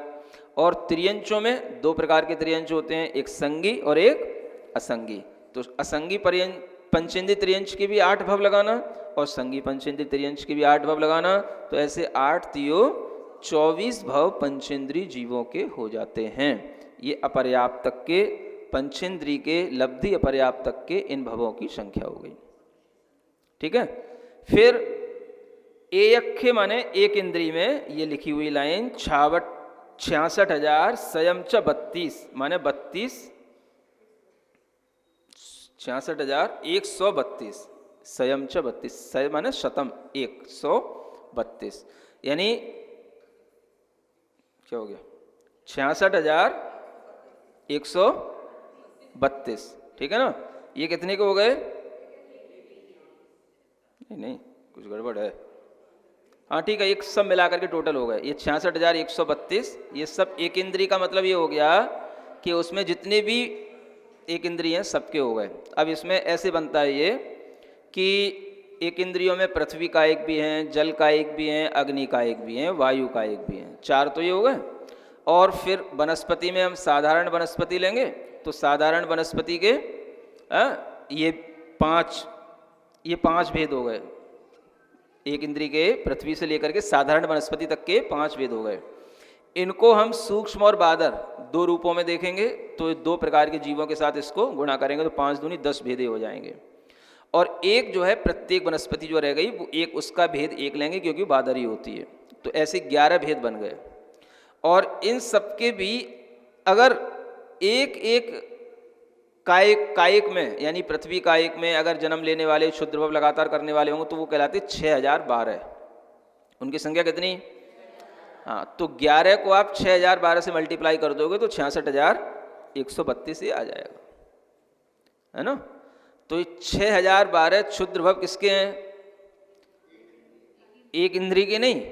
और त्रियंचों में 2 प्रकार के त्रियंच होते हैं, एक संगी और एक असंगी। तो असंगी पंचेंद्रिय त्रियंच के भी 8 भव लगाना और संगी पंचेंद्रिय त्रियंच के भी 8 भव लगाना। तो ऐसे 8 तियो 24 भव पंचेंद्रिय जीवों के हो जाते हैं। ये अपर्याप्तक के, पंचेंद्रिय के लब्धि अपर्याप्तक के इन भवों की संख्या हो गई। ठीक है। फिर एयखे माने एक इंद्रिय में, ये लिखी हुई लाइन 66,000 स्वयं च 32 माने 32, 66,132 स्वयं च 32, सय माने शतम 132, यानी क्या हो गया 66,132। ठीक है ना। ये कितने के हो गए, नहीं कुछ गड़बड़ है, हाँ ठीक है, एक सब मिलाकर के टोटल हो गए ये 66,132। ये सब एक इंद्रिय का मतलब ये हो गया कि उसमें जितने भी एक इंद्रिय हैं सबके हो गए। अब इसमें ऐसे बनता है ये कि एक इंद्रियों में पृथ्वी का एक भी हैं, जल का एक भी हैं, अग्नि का एक भी हैं, वायु का एक भी हैं, 4 तो ये हो गए। और फिर वनस्पति में हम साधारण वनस्पति लेंगे तो साधारण वनस्पति के ये 5 भेद हो गए। एक इंद्रिय के पृथ्वी से लेकर के साधारण वनस्पति तक के 5 भेद हो गए। इनको हम सूक्ष्म और बादर 2 रूपों में देखेंगे तो 2 प्रकार के जीवों के साथ इसको गुणा करेंगे तो 5 दूनी 10 भेदे हो जाएंगे। और एक जो है प्रत्येक वनस्पति जो रह गई वो एक उसका भेद एक लेंगे क्योंकि बादर ही होती है। तो ऐसे 11 भेद बन गए। और इन सबके भी अगर एक एक कायिक में यानी पृथ्वी कायिक में अगर जन्म लेने वाले क्षुद्र भव लगातार करने वाले होंगे तो वो कहलाते 6,012। उनकी संख्या कितनी, हाँ, तो 11 को आप 6,012 से मल्टीप्लाई कर दोगे तो 66,132 ही आ जाएगा, है ना। तो 6,012 क्षुद्र भव किसके हैं, एक इंद्रिय के नहीं,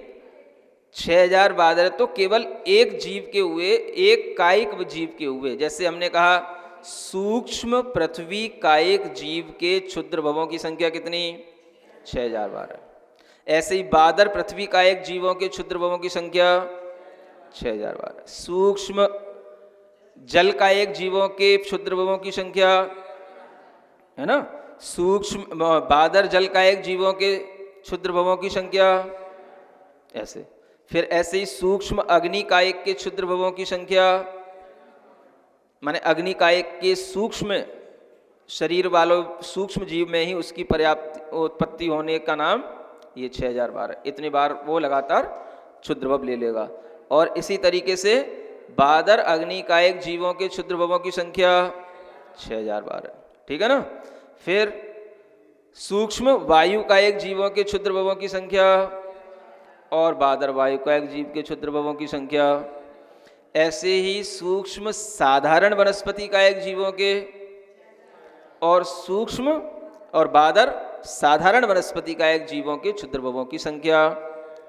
6,012 तो केवल एक जीव के हुए, एक कायिक जीव के हुए। जैसे हमने कहा सूक्ष्म पृथ्वी कायिक जीव के क्षुद्र भवों की संख्या कितनी, 6,012। ऐसे ही बादर पृथ्वी कायिक जीवों के क्षुद्र भवों की संख्या 6,012। सूक्ष्म जल कायिक जीवों के क्षुद्र भवों की संख्या, है ना, सूक्ष्म बादर जल कायिक जीवों के क्षुद्र भवों की संख्या ऐसे। फिर ऐसे ही सूक्ष्म अग्नि कायिक के क्षुद्र भवों की संख्या, माने अग्नि कायिक के सूक्ष्म शरीर वालों सूक्ष्म जीव में ही उसकी पर्याप्त उत्पत्ति होने का नाम ये 6,012। इतनी बार वो लगातार क्षुद्र भव ले लेगा। और इसी तरीके से बादर अग्नि कायिक जीवों के क्षुद्र भवों की संख्या 6,012। ठीक है ना। फिर सूक्ष्म वायु कायिक जीवों के क्षुद्र भवों की संख्या और बादर वायु कायिक जीव के क्षुद्र भवों की संख्या। ऐसे ही सूक्ष्म साधारण वनस्पति कायिक जीवों के और सूक्ष्म और बादर साधारण वनस्पति कायिक जीवों के क्षुद्र भवों की संख्या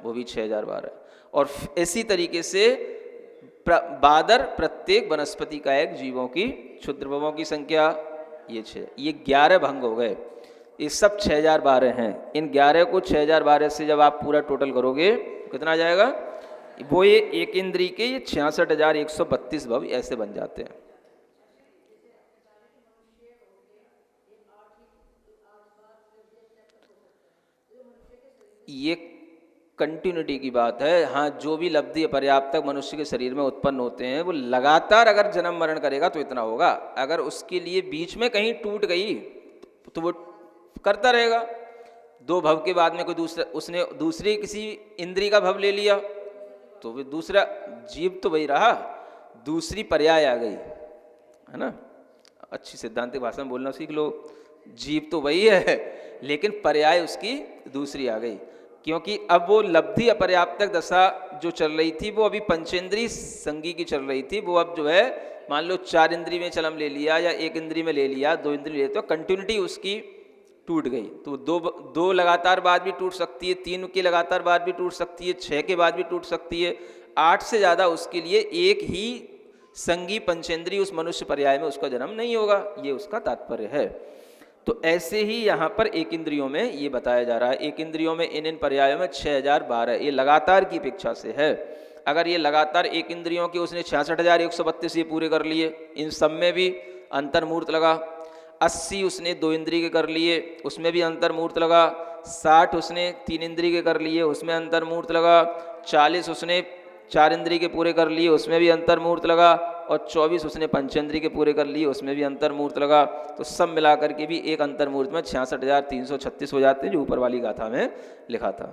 वो भी 6,012। और इसी तरीके से बादर प्रत्येक वनस्पति कायिक जीवों की क्षुद्र भवों की संख्या ये 11 भंग हो गए। ये सब 6,012 हैं। इन 11 को 6,012 से जब आप पूरा टोटल करोगे कितना आ जाएगा, वो ये एक इंद्रिय के ये 66,132 भव ऐसे बन जाते हैं। ये कंटिन्यूटी की बात है। हाँ, जो भी लब्धि अपर्याप्तक मनुष्य के शरीर में उत्पन्न होते हैं वो लगातार अगर जन्म मरण करेगा तो इतना होगा। अगर उसके लिए बीच में कहीं टूट गई तो वो करता रहेगा। दो भव के बाद में कोई दूसरा, उसने दूसरी किसी इंद्री का भव ले लिया तो वो दूसरा जीव तो वही रहा, दूसरी पर्याय आ गई, है ना। अच्छी सिद्धांतिक भाषा में बोलना सीख लो। जीव तो वही है लेकिन पर्याय उसकी दूसरी आ गई, क्योंकि अब वो लब्धि अपर्याप्तक दशा जो चल रही थी वो अभी पंचेंद्री संगी की चल रही थी। वो अब जो है मान लो 4 इंद्री में चलम ले लिया या 1 इंद्री में ले लिया, 2 इंद्री ले, तो कंटिन्यूटी उसकी टूट गई। तो दो लगातार बाद भी टूट सकती है, 3 की लगातार बाद भी टूट सकती है, 6 के बाद भी टूट सकती है, 8 से ज़्यादा उसके लिए एक ही संगी पंचेंद्री उस मनुष्य पर्याय में उसका जन्म नहीं होगा। ये उसका तात्पर्य है। तो ऐसे ही यहाँ पर एक इंद्रियों में ये बताया जा रहा है, एक इंद्रियों में इन पर्यायों में 6012, ये लगातार की अपेक्षा से है। अगर ये लगातार एक इंद्रियों के उसने 66,132 ये पूरे कर लिए, इन सब में भी अंतर्मूर्त लगा। 80 उसने 2 इंद्रिय के कर लिए, उसमें भी अंतर्मूर्त लगा। 60 उसने 3 इंद्रिय के कर लिए, उसमें अंतर्मूर्त लगा। 40 उसने 4 इंद्रिय के पूरे कर लिए, उसमें भी अंतर्मूर्त लगा। और 24 उसने पंचेंद्रिय के पूरे कर लिए, उसमें भी अंतर्मूर्त लगा। तो सब मिलाकर के भी एक अंतर्मूर्त में 66,336 हो जाते हैं, जो ऊपर वाली गाथा में लिखा था।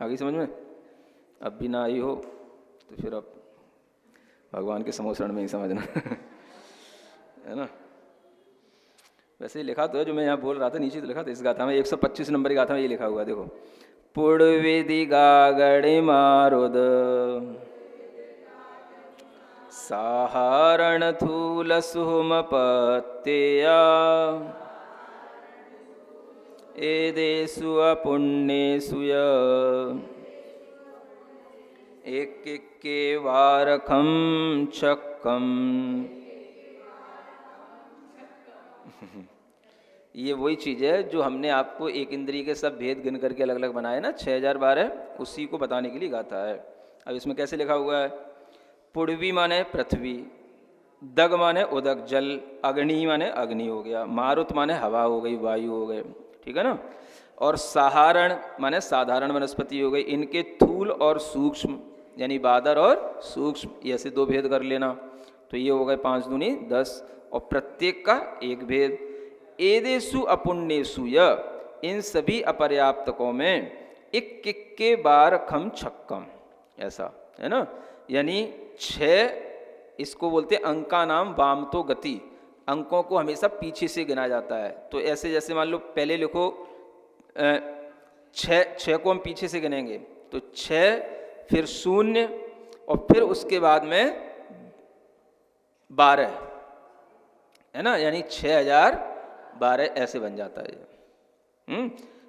आगे समझ में? अब भी ना आई हो तो फिर अब भगवान के समोसरण में ही समझना है ना। वैसे ही लिखा तो है, जो मैं यहाँ बोल रहा था नीचे तो लिखा था इस गाथा में, 125 नंबर की गाथा में ये लिखा हुआ है, देखो। पुड़विधि गागड़ि मारुद साहारण थूल सुहुम पत्तेया एदेषु अपुण्येषु य एक के वारखम चक्कम। ये वही चीज़ है जो हमने आपको एक इंद्रिय के सब भेद गिन करके अलग अलग बनाए ना, 6012, उसी को बताने के लिए गाता है। अब इसमें कैसे लिखा हुआ है? पुड़वी माने पृथ्वी, दग माने उदक जल, अग्नि माने अग्नि हो गया, मारुत माने हवा हो गई, वायु हो गए, ठीक है ना। और साहारण माने साधारण वनस्पति हो गई। इनके थूल और सूक्ष्म यानी बादर और सूक्ष्म, ऐसे 2 भेद कर लेना, तो ये हो गए 5 दूनी 10, और प्रत्येक का एक भेद। एदेषु अपुण्येषु य, इन सभी अपर्याप्तकों में इक के बार खम छक्कम, ऐसा है ना। यानी 6, इसको बोलते हैं अंका नाम वाम तो गति, अंकों को हमेशा पीछे से गिना जाता है। तो ऐसे जैसे मान लो पहले लिखो 6 को हम पीछे से गिनेंगे, तो 6 फिर 0 और फिर उसके बाद में 12, है ना, यानी 6012 ऐसे बन जाता है।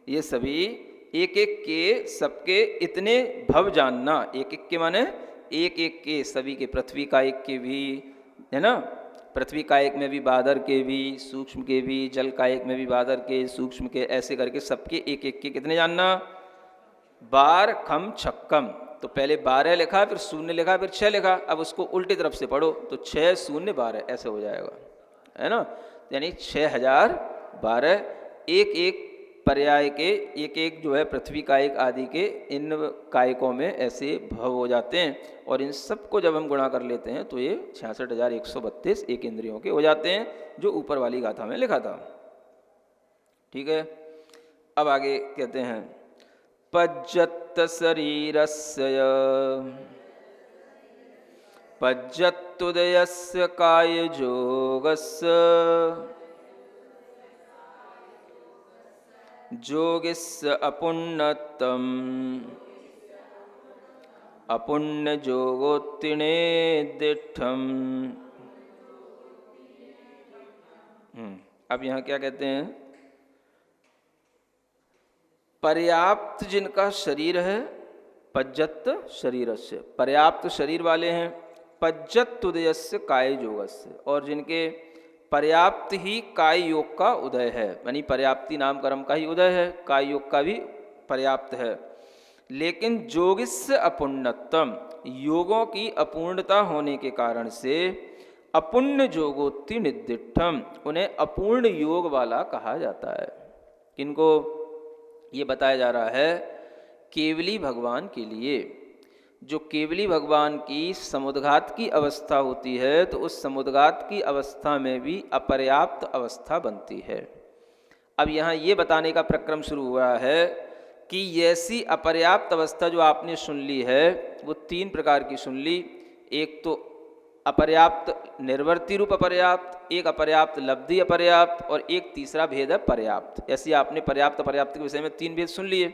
ये सभी एक एक के सबके इतने भव जानना, एक एक के माने एक एक के सभी के, पृथ्वी का एक के भी, है ना, पृथ्वी का एक में भी बादर के भी, सूक्ष्म के भी, जल का एक में भी बादर के, सूक्ष्म के, ऐसे करके सबके एक एक के कितने जानना? बार खम छक्कम। तो पहले 12 लिखा, फिर 0 लिखा, फिर 6 लिखा। अब उसको उल्टी तरफ से पढ़ो तो 6 0 12 ऐसे हो जाएगा, है ना। यानी 6012 एक एक पर्याय के, एक एक जो है पृथ्वी कायिक आदि के इन कायिकों में ऐसे भव हो जाते हैं। और इन सबको जब हम गुणा कर लेते हैं तो ये 66,132 एक इंद्रियों के हो जाते हैं, जो ऊपर वाली गाथा में लिखा था। ठीक है, अब आगे कहते हैं पज्जत शरीरस्य पज्जत्तुदयस्य कायजोगस्य जोगिस्य अपुण्यतम अपुण्य जोगोत्तिणे दिठम। अब यहाँ क्या कहते हैं? पर्याप्त जिनका शरीर है, पज्जत शरीरस्य, पर्याप्त शरीर वाले हैं, पज्जत उदयस्य काय योगस्य, और जिनके पर्याप्त ही काय योग का उदय है, यानी पर्याप्ति नाम कर्म का ही उदय है, काय योग का भी पर्याप्त है। लेकिन जोगिस्य अपुण्यतम, योगों की अपूर्णता होने के कारण से अपुण्य जोगोत्ति निदिठम, उन्हें अपूर्ण योग वाला कहा जाता है। किनको? ये बताया जा रहा है केवली भगवान के लिए। जो केवली भगवान की समुद्घात की अवस्था होती है तो उस समुद्घात की अवस्था में भी अपर्याप्त अवस्था बनती है। अब यहाँ ये बताने का प्रक्रम शुरू हुआ है कि ऐसी अपर्याप्त अवस्था जो आपने सुन ली है वो 3 प्रकार की सुन ली। एक तो अपर्याप्त निर्वर्ती रूप अपर्याप्त, एक अपर्याप्त लब्धि अपर्याप्त और एक तीसरा भेद है पर्याप्त। ऐसी आपने पर्याप्त अपर्याप्त के विषय में 3 भेद सुन लिए।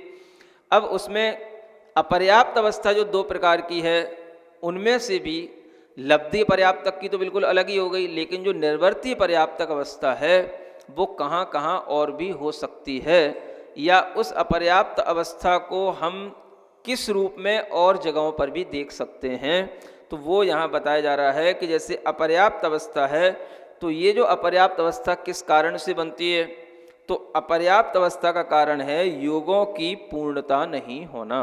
अब उसमें अपर्याप्त अवस्था जो 2 प्रकार की है उनमें से भी लब्धि पर्याप्त तक की तो बिल्कुल अलग ही हो गई, लेकिन जो निर्वर्ती पर्याप्त तक अवस्था है वो कहाँ कहाँ और भी हो सकती है, या उस अपर्याप्त अवस्था को हम किस रूप में और जगहों पर भी देख सकते हैं। तो वो यहाँ बताया जा रहा है कि जैसे अपर्याप्त अवस्था है तो ये जो अपर्याप्त अवस्था किस कारण से बनती है, तो अपर्याप्त अवस्था का कारण है योगों की पूर्णता नहीं होना,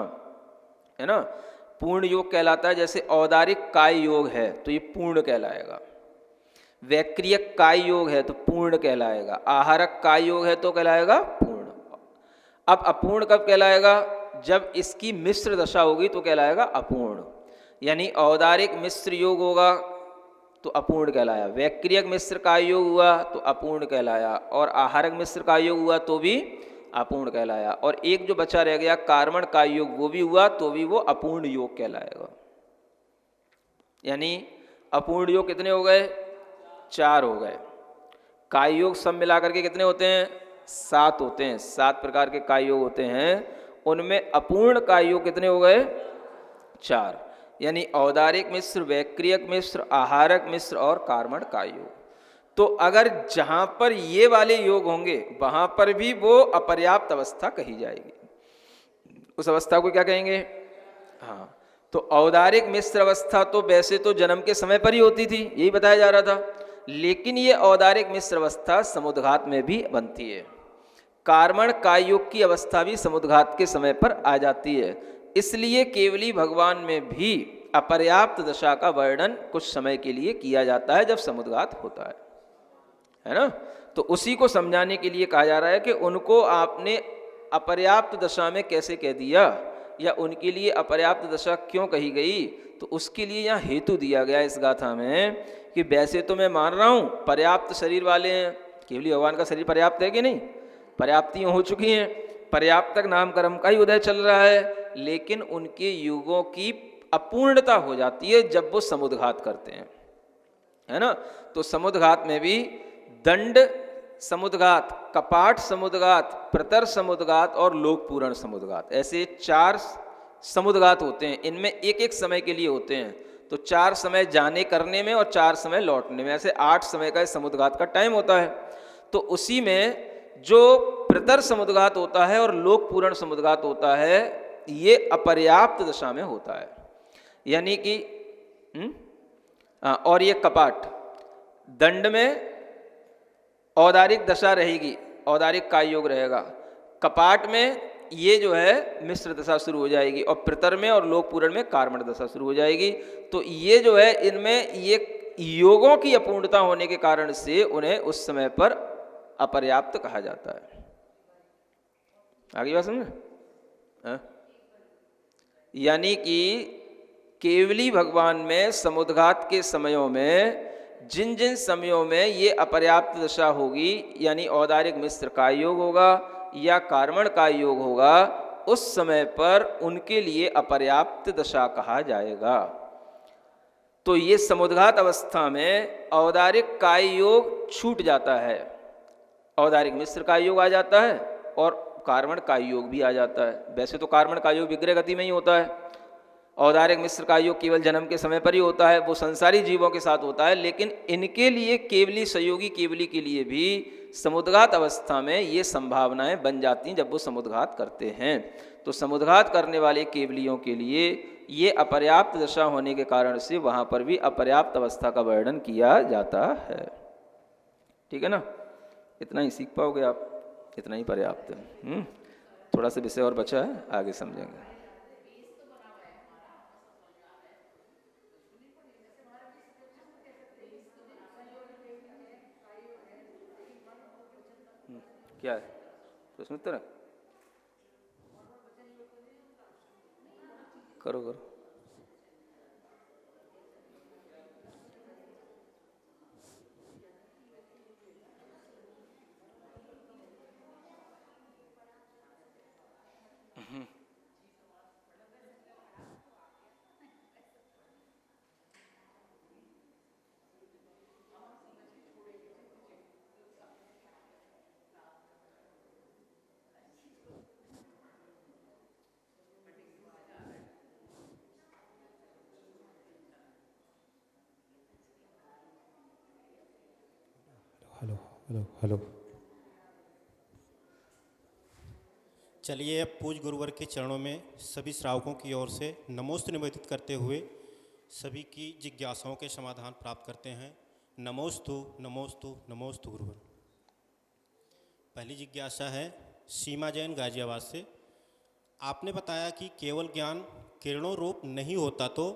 है ना। पूर्ण योग कहलाता है, जैसे औदारिक काय योग है तो ये पूर्ण कहलाएगा, वैक्रियक काय योग है तो पूर्ण कहलाएगा, आहारक काय योग है तो कहलाएगा पूर्ण। अब अपूर्ण कब कहलाएगा, जब इसकी मिश्र दशा होगी तो कहलाएगा अपूर्ण। यानी औदारिक मिश्र योग होगा तो अपूर्ण कहलाया, वैक्रियक मिश्र काय योग हुआ तो अपूर्ण कहलाया, और आहारक मिश्र काय योग हुआ तो भी अपूर्ण कहलाया, और एक जो बचा रह गया कार्मण काय योग वो भी हुआ तो भी वो अपूर्ण योग कहलाएगा। यानी अपूर्ण योग कितने हो गए, 4 हो गए। काय योग सब मिलाकर के कितने होते हैं, 7 होते हैं। 7 प्रकार के काय योग होते हैं, उनमें अपूर्ण काय योग कितने हो गए, 4। यानी औदारिक मिश्र, वैक्रियक मिश्र, आहारक मिश्र और कार्मण काय योग। तो अगर जहां पर ये वाले योग होंगे वहां पर भी वो अपर्याप्त अवस्था कही जाएगी। उस अवस्था को क्या कहेंगे, हाँ। तो औदारिक मिश्र अवस्था तो वैसे तो जन्म के समय पर ही होती थी, यही बताया जा रहा था, लेकिन ये औदारिक मिश्र अवस्था समुद्घात में भी बनती है। कार्मण काय योग की अवस्था भी समुद्घात के समय पर आ जाती है। इसलिए केवली भगवान में भी अपर्याप्त दशा का वर्णन कुछ समय के लिए किया जाता है जब समुद्घात होता है ना। तो उसी को समझाने के लिए कहा जा रहा है कि उनको आपने अपर्याप्त दशा में कैसे कह दिया, या उनके लिए अपर्याप्त दशा क्यों कही गई। तो उसके लिए यहाँ हेतु दिया गया इस गाथा में कि वैसे तो मैं मान रहा हूँ पर्याप्त शरीर वाले हैं, केवली भगवान का शरीर पर्याप्त है कि नहीं, पर्याप्तियाँ हो चुकी हैं, पर्याप्त तक नाम कर्म का ही उदय चल रहा है, लेकिन उनके युगों की अपूर्णता हो जाती है जब वो समुद्घात करते हैं, है ना। तो समुद्घात में भी दंड समुद्घात, कपाट समुद्घात, प्रतर समुद्घात और लोक पूरण समुद्घात, ऐसे 4 समुद्घात होते हैं। इनमें एक एक समय के लिए होते हैं, तो 4 समय जाने करने में और 4 समय लौटने में, ऐसे 8 समय का समुद्घात का टाइम होता है। तो उसी में जो प्रतर समुद्घात होता है और लोक पूरण समुद्घात होता है ये अपर्याप्त दशा में होता है। यानी कि और ये कपाट, दंड में औदारिक दशा रहेगी, औदारिक काय योग रहेगा, कपाट में ये जो है मिश्र दशा शुरू हो जाएगी, और प्रतर में और लोक पूरण में कार्मण दशा शुरू हो जाएगी। तो ये जो है इनमें ये योगों की अपूर्णता होने के कारण से उन्हें उस समय पर अपर्याप्त कहा जाता है। आगे बात समझे। यानी कि केवली भगवान में समुद्घात के समयों में जिन जिन समयों में ये अपर्याप्त दशा होगी, यानी औदारिक मिश्र काय योग होगा या कार्मण काय योग होगा, उस समय पर उनके लिए अपर्याप्त दशा कहा जाएगा। तो ये समुद्घात अवस्था में औदारिक काय योग छूट जाता है, औदारिक मिश्र काय योग आ जाता है और कार्मण काय योग भी आ जाता है। वैसे तो कार्मण काय योग विग्रह गति में ही होता है, औदारिक मिश्र काय योग केवल जन्म के समय पर ही होता है, वो संसारी जीवों के साथ होता है। लेकिन इनके लिए केवली सहयोगी केवली के लिए भी समुद्घात अवस्था में ये संभावनाएं बन जाती हैं जब वो समुद्घात करते हैं। तो समुद्घात करने वाले केवलियों के लिए ये अपर्याप्त दशा होने के कारण से वहाँ पर भी अपर्याप्त अवस्था का वर्णन किया जाता है। ठीक है ना, इतना ही सीख पाओगे आप, इतना ही पर्याप्त है। थोड़ा सा विषय और बचा है, आगे समझेंगे। क्या है प्रश्न उत्तर? करो करो। Hello hello hello. चलिए अब पूज्य गुरुवर के चरणों में सभी श्रावकों की ओर से नमोस्तु निवेदित करते हुए सभी की जिज्ञासाओं के समाधान प्राप्त करते हैं। नमोस्तु नमोस्तु नमोस्तु गुरुवर। पहली जिज्ञासा है सीमा जैन गाजियाबाद से। आपने बताया कि केवल ज्ञान किरणों रूप नहीं होता, तो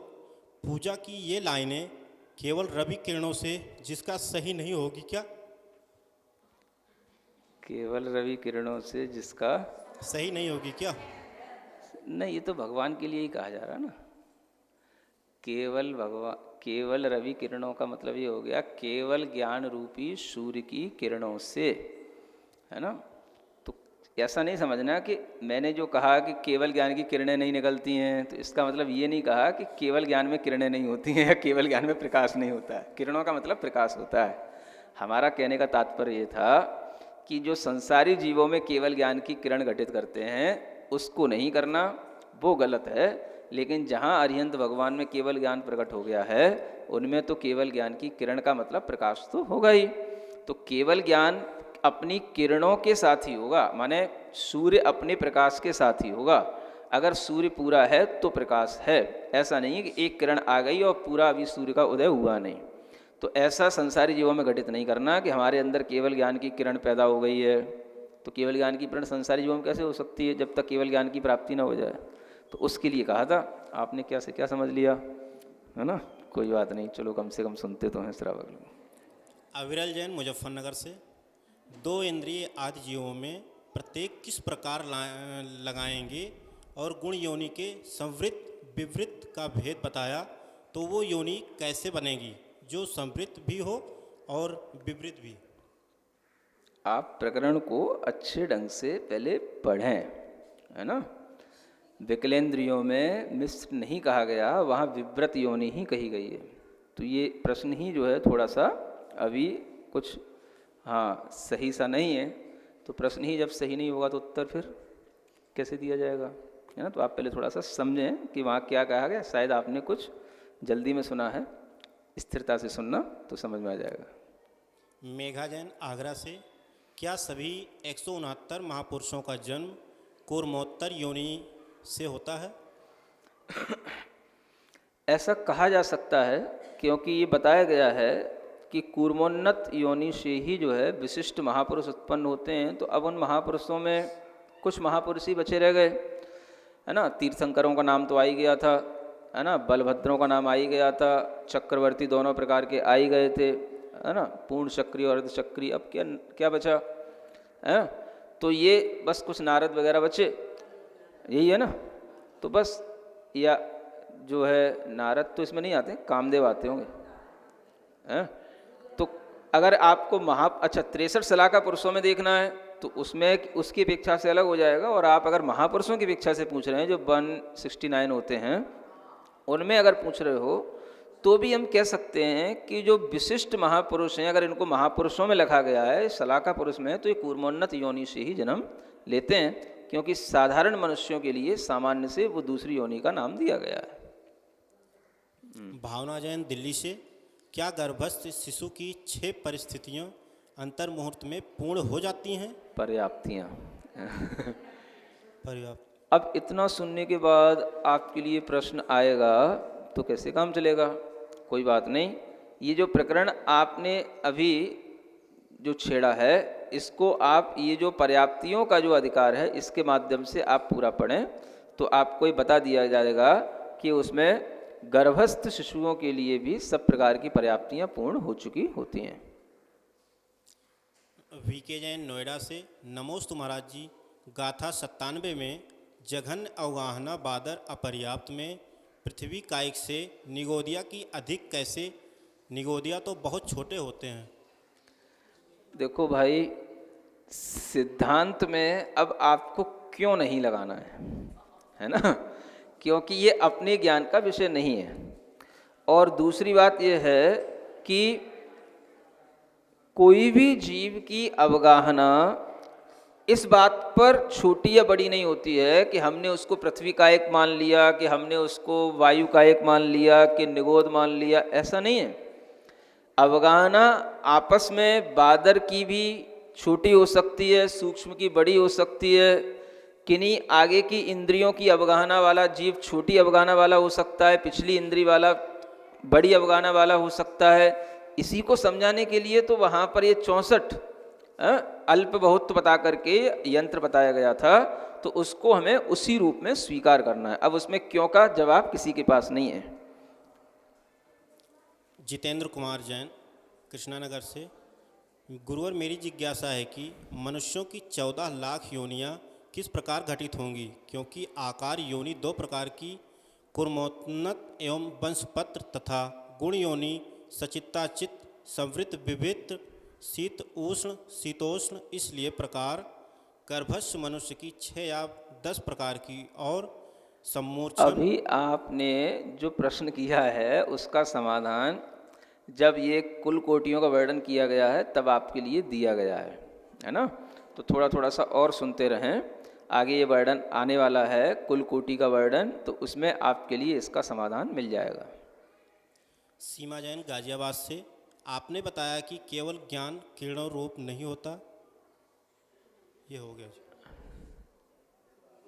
पूजा की ये लाइनें केवल रवि किरणों से जिसका सही नहीं होगी क्या? केवल रवि किरणों से जिसका सही नहीं होगी क्या? नहीं, ये तो भगवान के लिए ही कहा जा रहा है ना। केवल भगवान, केवल रवि किरणों का मतलब ये हो गया केवल ज्ञान रूपी सूर्य की किरणों से, है ना। तो ऐसा नहीं समझना कि मैंने जो कहा कि केवल ज्ञान की किरणें नहीं निकलती हैं, तो इसका मतलब ये नहीं कहा कि केवल ज्ञान में किरणें नहीं होती हैं या केवल ज्ञान में प्रकाश नहीं होता है। किरणों का मतलब प्रकाश होता है। हमारा कहने का तात्पर्य ये था कि जो संसारी जीवों में केवल ज्ञान की किरण घटित करते हैं उसको नहीं करना, वो गलत है। लेकिन जहाँ अरिहंत भगवान में केवल ज्ञान प्रकट हो गया है, उनमें तो केवल ज्ञान की किरण का मतलब प्रकाश तो होगा ही। तो केवल ज्ञान अपनी किरणों के साथ ही होगा, माने सूर्य अपने प्रकाश के साथ ही होगा। अगर सूर्य पूरा है तो प्रकाश है, ऐसा नहीं है कि एक किरण आ गई और पूरा अभी सूर्य का उदय हुआ नहीं। तो ऐसा संसारी जीवों में घटित नहीं करना कि हमारे अंदर केवल ज्ञान की किरण पैदा हो गई है। तो केवल ज्ञान की किरण संसारी जीवों में कैसे हो सकती है जब तक केवल ज्ञान की प्राप्ति ना हो जाए। तो उसके लिए कहा था। आपने क्या से क्या समझ लिया, है ना। कोई बात नहीं, चलो कम से कम सुनते तो हैं श्रावक लोग। अविरल जैन मुजफ्फरनगर से। दो इंद्रिय आदि जीवों में प्रत्येक किस प्रकार लगाएंगे और गुण योनि के संवृत्त विवृत्त का भेद बताया, तो वो योनि कैसे बनेगी जो संवृत्त भी हो और विवृत्त भी? आप प्रकरण को अच्छे ढंग से पहले पढ़ें, है ना। विकलेंद्रियों में मिश्र नहीं कहा गया, वहाँ विव्रत योनि ही कही गई है। तो ये प्रश्न ही जो है थोड़ा सा अभी कुछ सही सा नहीं है। तो प्रश्न ही जब सही नहीं होगा तो उत्तर फिर कैसे दिया जाएगा, है ना। तो आप पहले थोड़ा सा समझें कि वहाँ क्या कहा गया। शायद आपने कुछ जल्दी में सुना है, स्थिरता से सुनना तो समझ में आ जाएगा। मेघा जैन आगरा से। क्या सभी 169 महापुरुषों का जन्म कूर्मोत्तर योनि से होता है? ऐसा कहा जा सकता है, क्योंकि ये बताया गया है कि कूर्मोन्नत योनि से ही जो है विशिष्ट महापुरुष उत्पन्न होते हैं। तो अब उन महापुरुषों में कुछ महापुरुष ही बचे रह गए, है ना। तीर्थंकरों का नाम तो आ ही गया था, है ना। बलभद्रों का नाम आ ही गया था। चक्रवर्ती दोनों प्रकार के आ ही गए थे, है ना। पूर्ण चक्री और अर्धचक्री। अब क्या क्या बचा, है ना। तो ये बस कुछ नारद वगैरह बचे, यही है ना। तो बस, या जो है नारद तो इसमें नहीं आते, कामदेव आते होंगे, हैं। तो अगर आपको अच्छा 63 सलाह का पुरुषों में देखना है तो उसमें उसकी अपेक्षा से अलग हो जाएगा। और आप अगर महापुरुषों की अपेक्षा से पूछ रहे हैं जो 169 होते हैं, उनमें अगर पूछ रहे हो तो भी हम कह सकते हैं कि जो विशिष्ट महापुरुष हैं, अगर इनको महापुरुषों में लिखा गया है सलाका पुरुष में, तो ये कूर्मोन्नत योनि से ही जन्म लेते हैं। क्योंकि साधारण मनुष्यों के लिए सामान्य से वो दूसरी योनि का नाम दिया गया है। भावना जैन दिल्ली से। क्या गर्भस्थ शिशु की 6 परिस्थितियां अंतर मुहूर्त में पूर्ण हो जाती हैं? पर्याप्तियाँ। पर्याप्त। अब इतना सुनने के बाद आपके लिए प्रश्न आएगा तो कैसे काम चलेगा। कोई बात नहीं, ये जो प्रकरण आपने अभी जो छेड़ा है, इसको आप ये जो पर्याप्तियों का जो अधिकार है इसके माध्यम से आप पूरा पढ़ें तो आपको ये बता दिया जाएगा कि उसमें गर्भस्थ शिशुओं के लिए भी सब प्रकार की पर्याप्तियाँ पूर्ण हो चुकी होती हैं। वीके जैन नोएडा से। नमोस्तु महाराज जी। गाथा 97 में जघन अवगाहना बादर अपर्याप्त में पृथ्वी कायिक से निगोदिया की अधिक कैसे। निगोदिया तो बहुत छोटे होते हैं। देखो भाई, सिद्धांत में अब आपको क्यों नहीं लगाना है ना, क्योंकि ये अपने ज्ञान का विषय नहीं है। और दूसरी बात यह है कि कोई भी जीव की अवगाहना इस बात पर छोटी या बड़ी नहीं होती है कि हमने उसको पृथ्वी का एक मान लिया, कि हमने उसको वायु का एक मान लिया, कि निगोद मान लिया, ऐसा नहीं है। अवगाहना आपस में बादर की भी छोटी हो सकती है, सूक्ष्म की बड़ी हो सकती है, किन्हीं आगे की इंद्रियों की अवगाहना वाला जीव छोटी अवगाहना वाला हो सकता है, पिछली इंद्री वाला बड़ी अवगाहना वाला हो सकता है। इसी को समझाने के लिए तो वहाँ पर ये 64 अल्प बहुत बता करके यंत्र बताया गया था, तो उसको हमें उसी रूप में स्वीकार करना है। अब उसमें क्यों का जवाब किसी के पास नहीं है। जितेंद्र कुमार जैन, कृष्णानगर से। गुरुवर, मेरी जिज्ञासा है कि मनुष्यों की 14 लाख योनियां किस प्रकार घटित होंगी, क्योंकि आकार योनि 2 प्रकार की, कुर्मोन्नत एवं वंशपत्र तथा गुण योनि सचित्ताचित संवृत विभिन्न शीत उष्ण शीतोष्ण, इसलिए प्रकार गर्भस्थ मनुष्य की 6 या 10 प्रकार की और सम्मूर्छन। अभी आपने जो प्रश्न किया है उसका समाधान जब ये कुल कोटियों का वर्णन किया गया है तब आपके लिए दिया गया है ना। तो थोड़ा थोड़ा सा और सुनते रहें, आगे ये वर्णन आने वाला है कुल कोटि का वर्णन, तो उसमें आपके लिए इसका समाधान मिल जाएगा। सीमा जैन, गाजियाबाद से। आपने बताया कि केवल ज्ञान किरणों रूप नहीं होता। ये हो गया जी।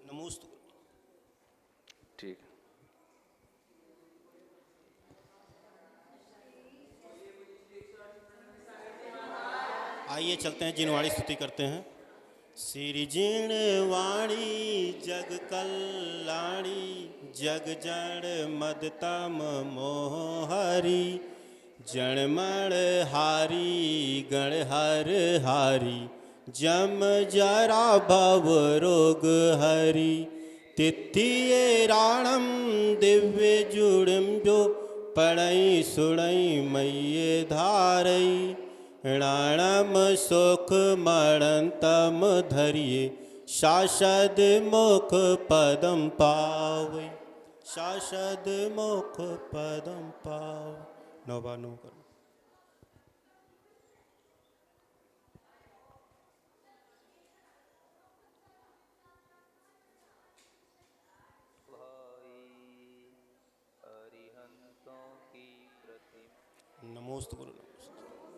नमोस्तु। ठीक। आइए चलते हैं, जिनवाणी स्तुति करते हैं। श्री जिनवाणी जग कल्याणी, जग जड़ मदतम मोहरी, जड़मण हारी गण हर हारी, जम जरा भव रोग हरि, तिथिये राणम दिव्य जुड़म जो, पढ़ई सुणई मैये धारई, राणम सुख मरणतम धरिये, शाश्वत मुख पदम पावई, शाश्वत मुख पदम पाव। नौबा नो करो। नमोस्तु गुरु नमोस्तु।